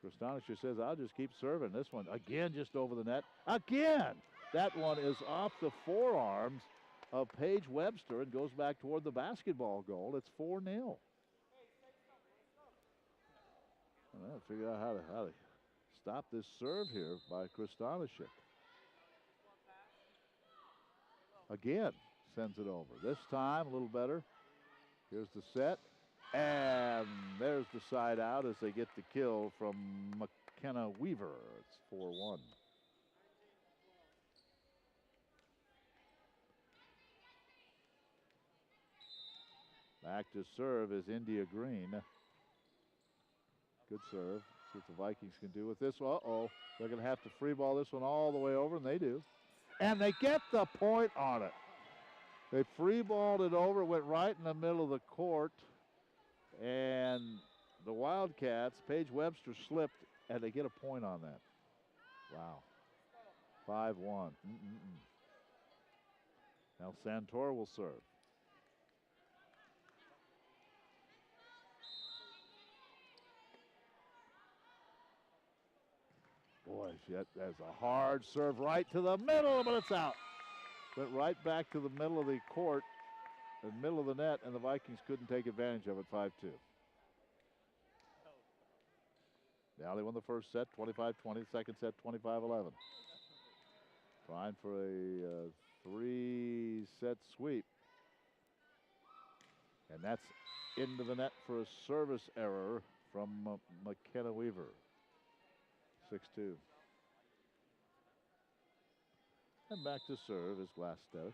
Kristanishik says, I'll just keep serving. This one, again, just over the net. Again! That one is off the forearms of Paige Webster and goes back toward the basketball goal. It's 4-0. I'll figure out how to stop this serve here by Kristanishik. Again, sends it over. This time, a little better. Here's the set. And there's the side out as they get the kill from McKenna Weaver. It's 4-1. Back to serve is India Green. Good serve. See what the Vikings can do with this. Uh-oh. They're going to have to free ball this one all the way over, and they do. And they get the point on it. They free balled it over, went right in the middle of the court. And the Wildcats, Paige Webster slipped, and they get a point on that. Wow. 5-1. Now Santor will serve. Boy, that's a hard serve right to the middle, but it's out. Went right back to the middle of the court, the middle of the net, and the Vikings couldn't take advantage of it, 5-2. Now they won the first set, 25-20, the second set, 25-11. Trying for a 3-set sweep. And that's into the net for a service error from McKenna Weaver. 6-2. And back to serve is Glassstead.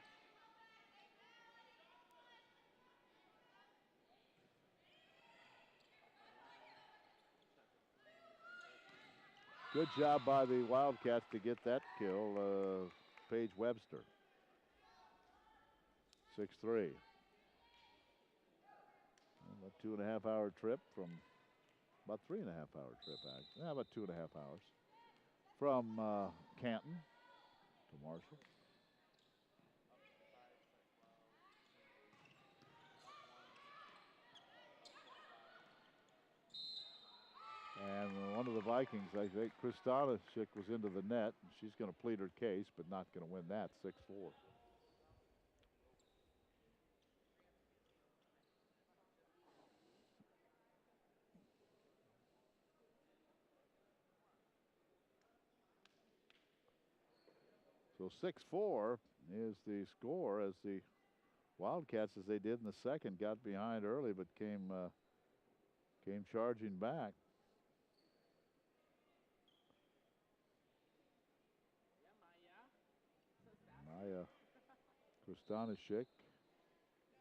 Good job by the Wildcats to get that kill, Paige Webster. 6-3. About 2.5 hour trip from, about 3.5 hour trip actually. Yeah, about 2.5 hours from Canton to Marshall. And one of the Vikings, I think, Kristana Schick, was into the net. And she's going to plead her case, but not going to win that, 6-4. So 6-4 is the score as the Wildcats, as they did in the second, got behind early but came charging back. Maya Kostanishik.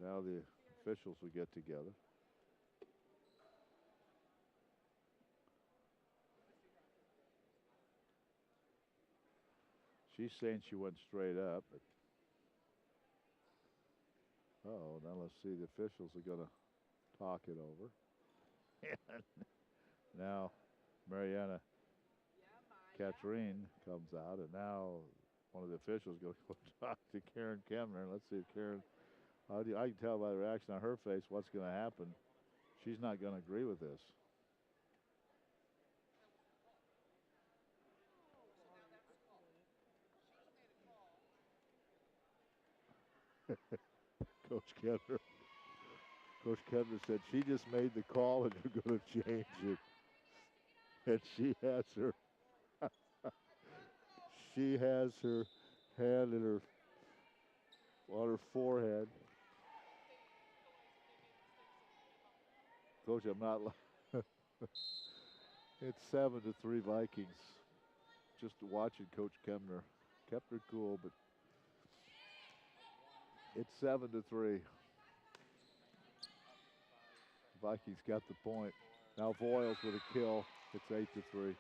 Now the officials will get together. She's saying she went straight up. But oh, now let's see. The officials are going to talk it over. Now Mariana Katrine comes out, and now one of the officials going to go talk to Karen Kemner. Let's see if Karen, I can tell by the reaction on her face what's going to happen. She's not going to agree with this. Coach Kemner. Coach Kemner said she just made the call and they're going to change it. And she has her hand in on her forehead. Coach, I'm not. It's 7-3 Vikings. Just watching Coach Kemner kept her cool, but it's 7-3. Vikings got the point. Now Voiles with a kill. It's 8-3.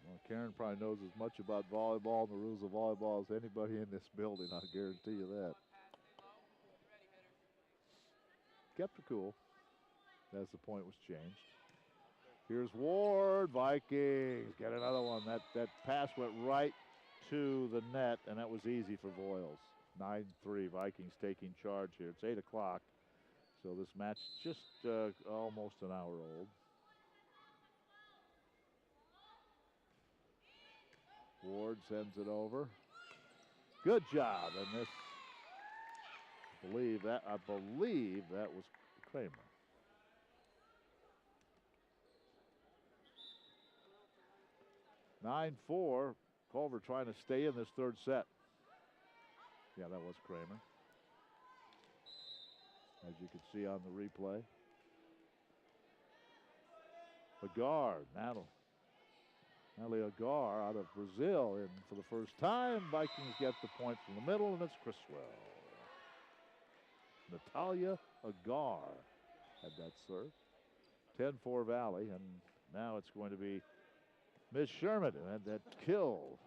Well, Karen probably knows as much about volleyball and the rules of volleyball as anybody in this building. I guarantee you that. Kept her cool as the point was changed. Here's Ward. Vikings get another one. That pass went right to the net, and that was easy for Voiles. 9-3, Vikings taking charge here. It's 8 o'clock, so this match just almost an hour old. Ward sends it over. Good job, and this, I believe that was Kramer. Nine 4. Culver trying to stay in this third set. Yeah, that was Kramer. As you can see on the replay. Agar, Natalie Agar out of Brazil. And for the first time, Vikings get the point from the middle, and it's Criswell. Natalia Agar had that serve. 10-4 Valley, and now it's going to be Miss Sherman, and that kill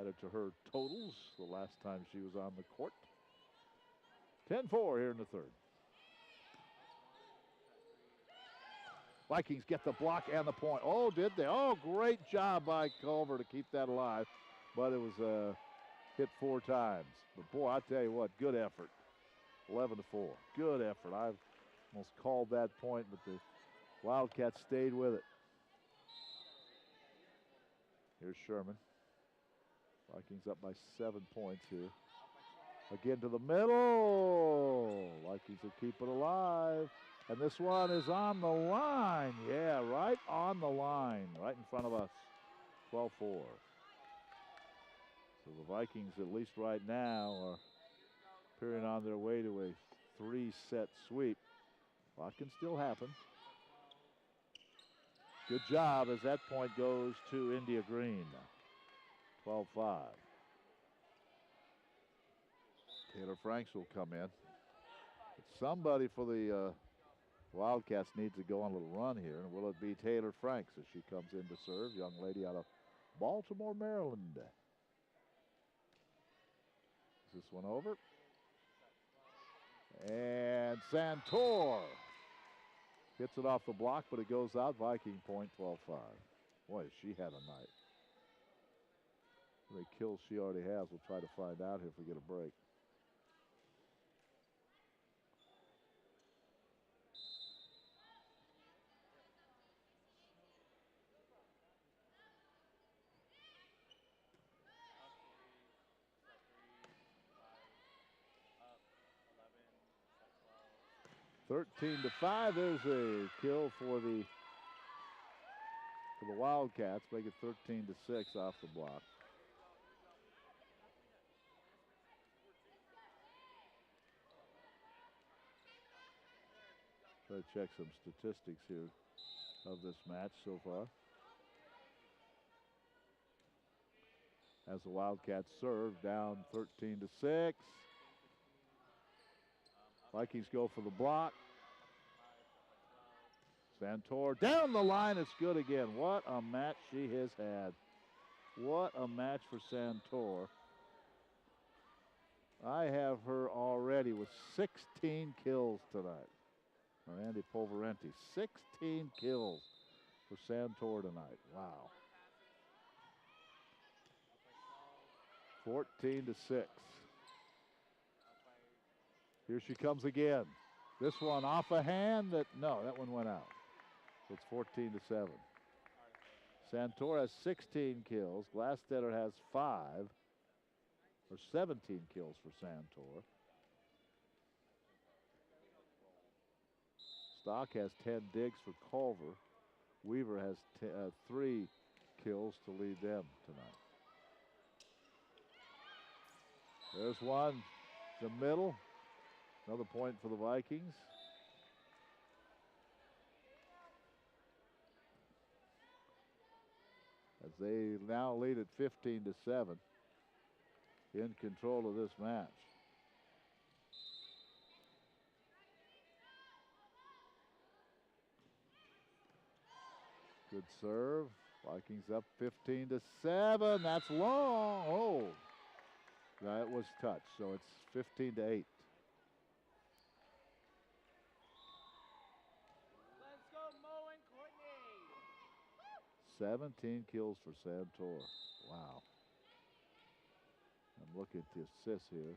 added to her totals the last time she was on the court. 10-4 here in the third. Vikings get the block and the point. Oh, did they? Oh, great job by Culver to keep that alive. But it was hit 4 times. But, boy, I tell you what, good effort. 11-4. Good effort. I've almost called that point, but the Wildcats stayed with it. Here's Sherman. Vikings up by 7 points here. Again to the middle. Vikings will keep it alive. And this one is on the line. Yeah, right on the line. Right in front of us. 12-4. So the Vikings, at least right now, are appearing on their way to a 3-set sweep. A lot can still happen. Good job as that point goes to India Green. 12-5. Taylor Franks will come in. But somebody for the Wildcats needs to go on a little run here. And will it be Taylor Franks as she comes in to serve? Young lady out of Baltimore, Maryland. Is this one over? And Santor hits it off the block, but it goes out. Viking point, 12-5. Boy, she had a night. How many kills she already has, we'll try to find out here if we get a break. 13-5. There's a kill for the Wildcats. Make it 13-6 off the block. Try to check some statistics here of this match so far. As the Wildcats serve, down 13-6. Vikings go for the block. Santor down the line. It's good again. What a match she has had. What a match for Santor. I have her already with 16 kills tonight. Randy Polverenti, 16 kills for Santor tonight. Wow. 14-6. Here she comes again. This one off a hand that one went out. So it's 14-7. Santor has 16 kills. Glastetter has 5, or 17 kills for Santor. Stock has 10 digs for Culver. Weaver has 3 kills to lead them tonight. There's one, the middle. Another point for the Vikings. As they now lead at 15-7. In control of this match. Good serve. Vikings up 15-7. That's long. Oh, that was touched. So it's 15-8. Let's go, Mo and Courtney. 17 kills for Santor. Wow. I'm looking at the assists here.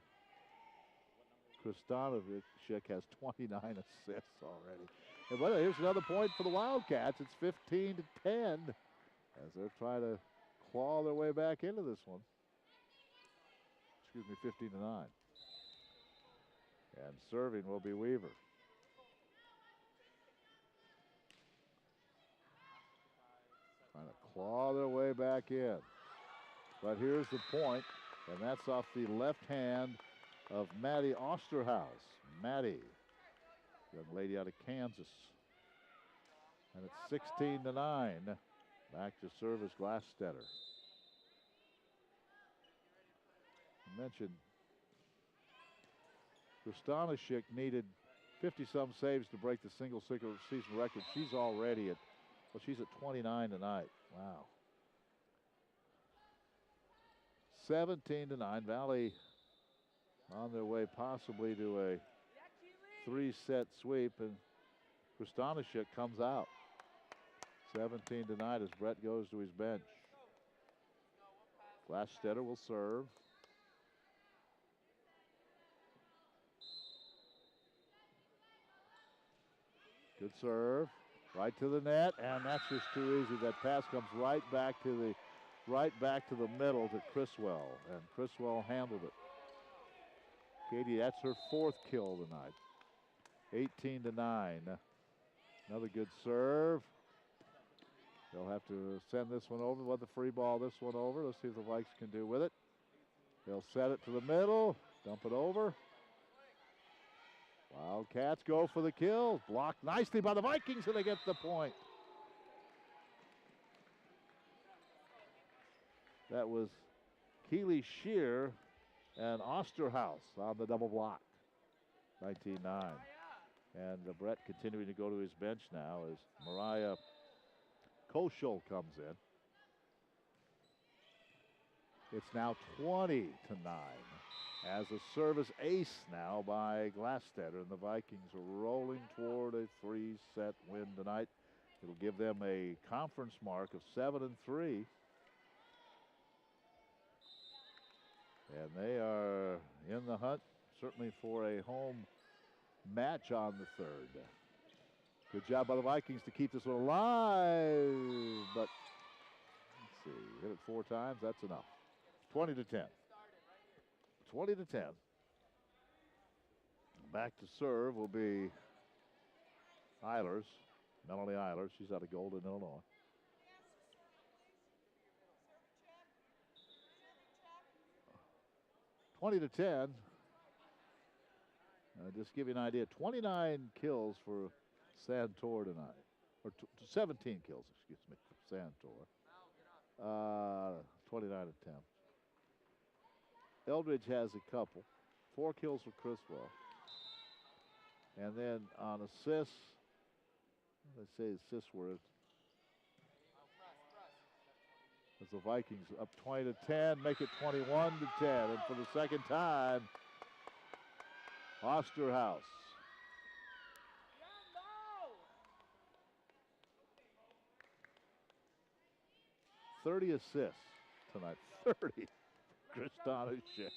Kristanovic has 29 assists already. And by the way, here's another point for the Wildcats. It's 15-10 as they're trying to claw their way back into this one. Excuse me, 15-9. And serving will be Weaver. Trying to claw their way back in. But here's the point, and that's off the left hand of Maddie Osterhaus. Maddie, young lady out of Kansas. And it's 16-9. Back to serve as Glastetter. I mentioned Kristanovic needed 50-some saves to break the single season record. She's already at, well, she's at 29 tonight. Wow. 17-9. Valley on their way possibly to a 3-set sweep, and Kristanovic comes out. 17-9 as Brett goes to his bench. Glastetter will serve. Good serve, right to the net, and that's just too easy. That pass comes right back to the middle to Criswell, and Criswell handled it. Katie, that's her 4th kill tonight. 18-9. Another good serve. They'll have to send this one over. Let the free ball this one over. Let's see what the Vikes can do with it. They'll set it to the middle, dump it over. Wildcats go for the kill. Blocked nicely by the Vikings, and they get the point. That was Keely Shear and Osterhaus on the double block. 19-9. And Brett continuing to go to his bench now as Mariah Koschel comes in. It's now 20-9 as a service ace now by Glastetter, and the Vikings are rolling toward a 3-set win tonight. It'll give them a conference mark of 7-3. And they are in the hunt, certainly for a home match on the 3rd. Good job by the Vikings to keep this one alive, but let's see, hit it 4 times, that's enough. 20-10. 20-10. Back to serve will be Eilers, Melanie Eilers. She's out of Golden, Illinois. $20 to 10. Just give you an idea, 29 kills for Santor tonight. Or 17 kills, excuse me, for Santor. 29 attempts. Eldridge has a couple. 4 kills for Criswell. And then on assists, let's say assists were as the Vikings up 20 to 10, make it 21 to 10. And for the second time, Osterhaus. 30 assists tonight. 30. Kristana Schick.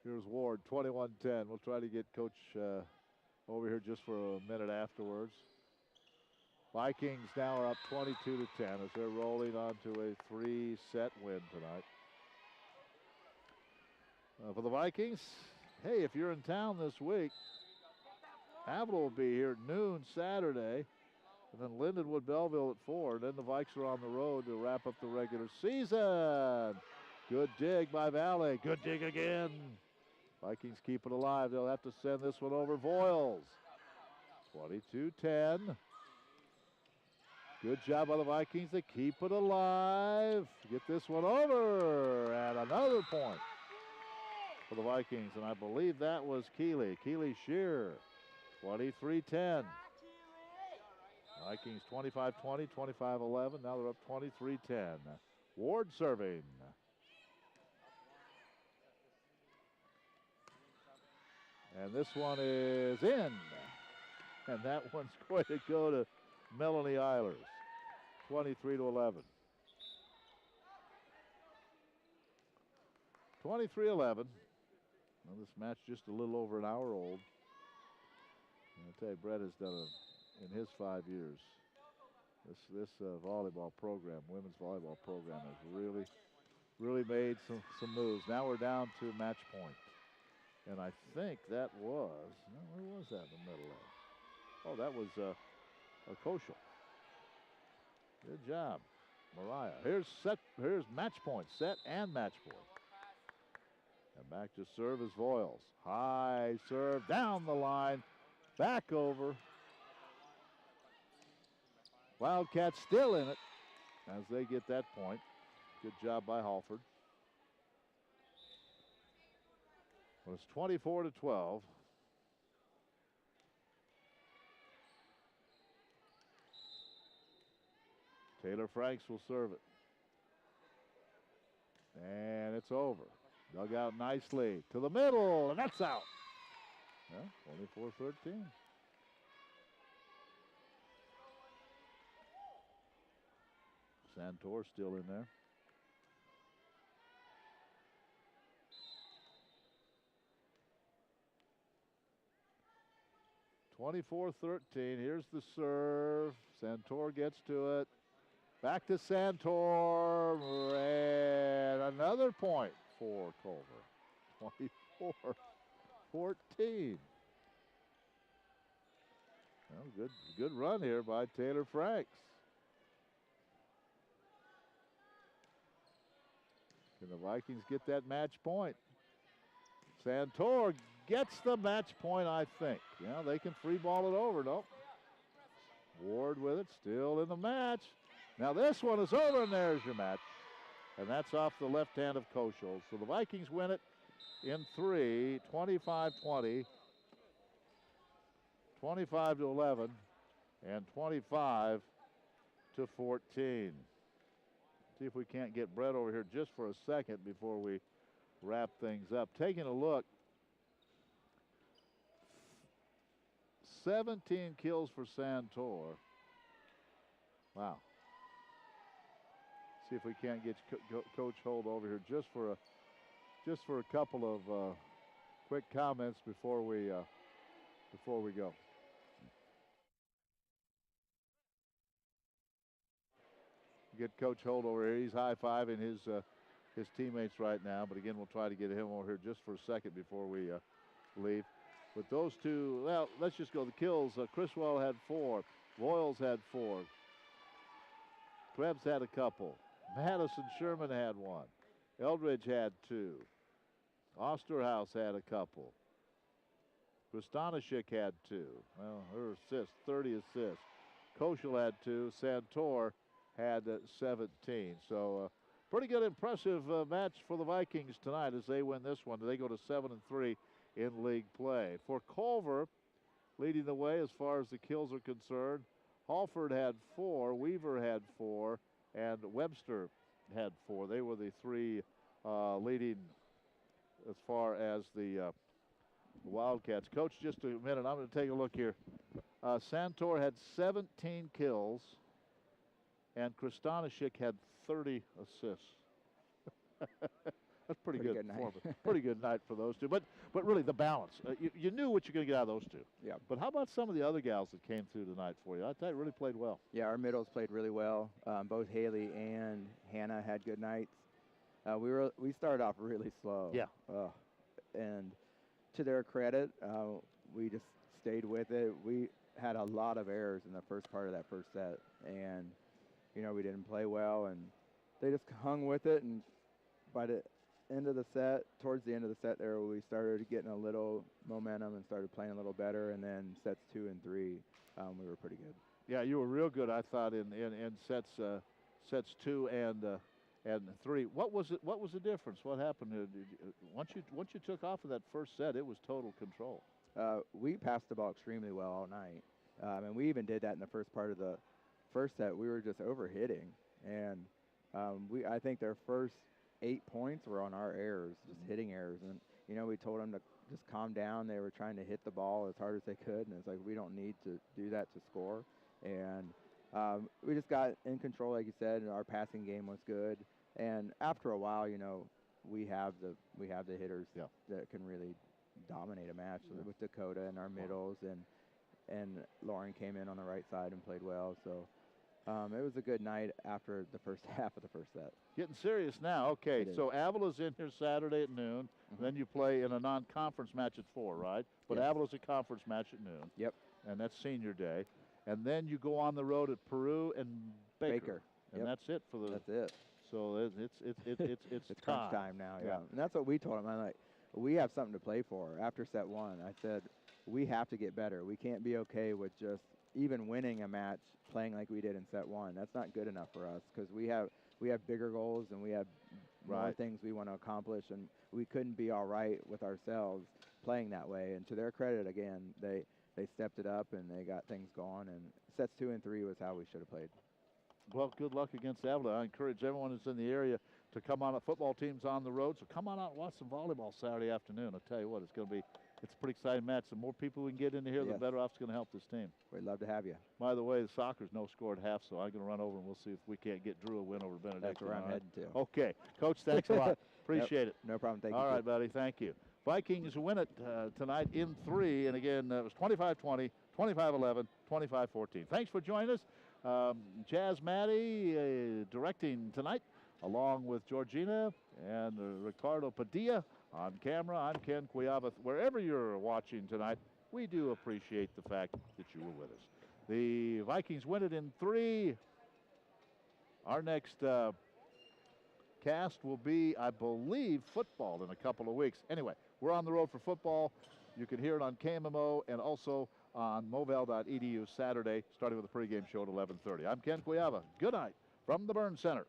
Here's Ward, 21-10. We'll try to get Coach over here just for a minute afterwards. Vikings now are up 22 to 10 as they're rolling onto a 3-set win tonight. For the Vikings, hey, if you're in town this week, Haviland will be here at noon Saturday. And then Lindenwood Belleville at 4. Then the Vikes are on the road to wrap up the regular season. Good dig by Valley. Good dig again. Vikings keep it alive. They'll have to send this one over Voiles. 22-10. Good job by the Vikings to keep it alive. Get this one over. And another point for the Vikings. And I believe that was Keeley. Keeley Shear. 23-10. Vikings 25-20, 25-11. Now they're up 23-10. Ward serving. And this one is in. And that one's going to go to Melanie Eilers. 23-11. 23-11. Well, this match just a little over an hour old. And I'll tell you, Brett has done in his 5 years, this volleyball program, women's volleyball program, has really made some moves. Now we're down to match point. And I think that was, where was that in the middle of? Oh, that was a Koschel. Good job, Mariah. Here's match point, set and match point. And back to serve is Voiles. High serve, down the line, back over. Wildcats still in it as they get that point. Good job by Halford. Well, it's 24-12. Taylor Franks will serve it. And it's over. Dug out nicely to the middle, and that's out. Yeah, 24-13. Santor still in there. (24-13). Here's the serve. Santor gets to it. Back to Santor, and another point for Culver. 24-14. Well, good run here by Taylor Franks. Can the Vikings get that match point? Santor gets the match point, I think. Yeah, they can free ball it over. Nope. Ward with it, still in the match. Now this one is over, and there's your match. And that's off the left hand of Koschel. So the Vikings win it in 3, 25-20, 25-11, and 25-14. See if we can't get Brett over here just for a second before we wrap things up. Taking a look, 17 kills for Santor. Wow. See if we can't get Coach Holt over here just for a couple of quick comments before we go. Get Coach Holt over here. He's high-fiving his teammates right now. But again, we'll try to get him over here just for a second before we leave. with those two, well, let's just go the kills. Criswell had 4. Royals had 4. Krebs had a couple. Madison Sherman had 1. Eldridge had 2. Osterhaus had a couple. Kristanishik had 2. Well, her assists, 30 assists. Koschel had 2. Santor had 17. So pretty good, impressive match for the Vikings tonight as they win this one. They go to 7-3 in league play. For Culver, leading the way as far as the kills are concerned, Halford had 4, Weaver had 4, and Webster had 4. They were the 3 leading as far as the Wildcats. Coach, just a minute. I'm going to take a look here. Santor had 17 kills, and Kristanishik had 30 assists. That's pretty good performance. Pretty good night for those two. But really, the balance. You knew what you're going to get out of those two. Yeah. But how about some of the other gals that came through tonight for you? I thought really played well. Yeah, our middles played really well. Both Haley and Hannah had good nights. We started off really slow. Yeah. And to their credit, we just stayed with it. We had a lot of errors in the first part of that first set, and we didn't play well, and they just hung with it. And by the end of the set, towards the end of the set there, we started getting a little momentum and started playing a little better. And then sets 2 and 3, we were pretty good. Yeah, you were real good, I thought, in sets 2 and 3. What was it? What was the difference? What happened? Once you took off of that first set, it was total control. We passed the ball extremely well all night, and we even did that in the first part of the first set. We were just overhitting, and I think their first 8 points were on our errors, just hitting errors. And we told them to just calm down. They were trying to hit the ball as hard as they could, and it's like we don't need to do that to score. And we just got in control, like you said, and our passing game was good. And after a while, we have the hitters that can really dominate a match with Dakota and our middles, and Lauren came in on the right side and played well. So it was a good night after the first half of the first set. Getting serious now. Okay, so Avila's in here Saturday at noon. Then you play in a non-conference match at 4, right? But Avila's a conference match at noon. Yep. And that's senior day. And then you go on the road at Peru and Baker. And that's it for the. That's it. So it's crunch time now. Yeah. And that's what we told them. I'm like, we have something to play for. After set 1, I said, we have to get better. We can't be okay with just even winning a match playing like we did in set 1. That's not good enough for us, because we have bigger goals and we have more things we want to accomplish, and we couldn't be all right with ourselves playing that way. And to their credit, again, they stepped it up and they got things going, and sets 2 and 3 was how we should have played. Well, good luck against Avila. I encourage everyone who's in the area to come on. Football team's on the road, so come on out and watch some volleyball Saturday afternoon. I'll tell you what, it's a pretty exciting match. The more people we can get into here, the better off it's going to help this team. We'd love to have you. By the way, the soccer's no score at half, so I'm going to run over and we'll see if we can't get Drew a win over Benedict. That's where I'm heading to. Okay. Coach, thanks a lot. Appreciate it. No problem. Thank you. All right, buddy. Thank you. Vikings win it tonight in 3, and again, it was 25-20, 25-11, 25-14. Thanks for joining us. Jazz Maddie directing tonight, along with Georgina and Ricardo Padilla on camera. I'm Ken Cuiava. Wherever you're watching tonight, we do appreciate the fact that you were with us. The Vikings win it in 3. Our next cast will be, I believe, football in a couple of weeks. Anyway, we're on the road for football. You can hear it on KMMO and also on moval.edu Saturday, starting with the pregame show at 11:30. I'm Ken Cuiava. Good night from the Burn Center.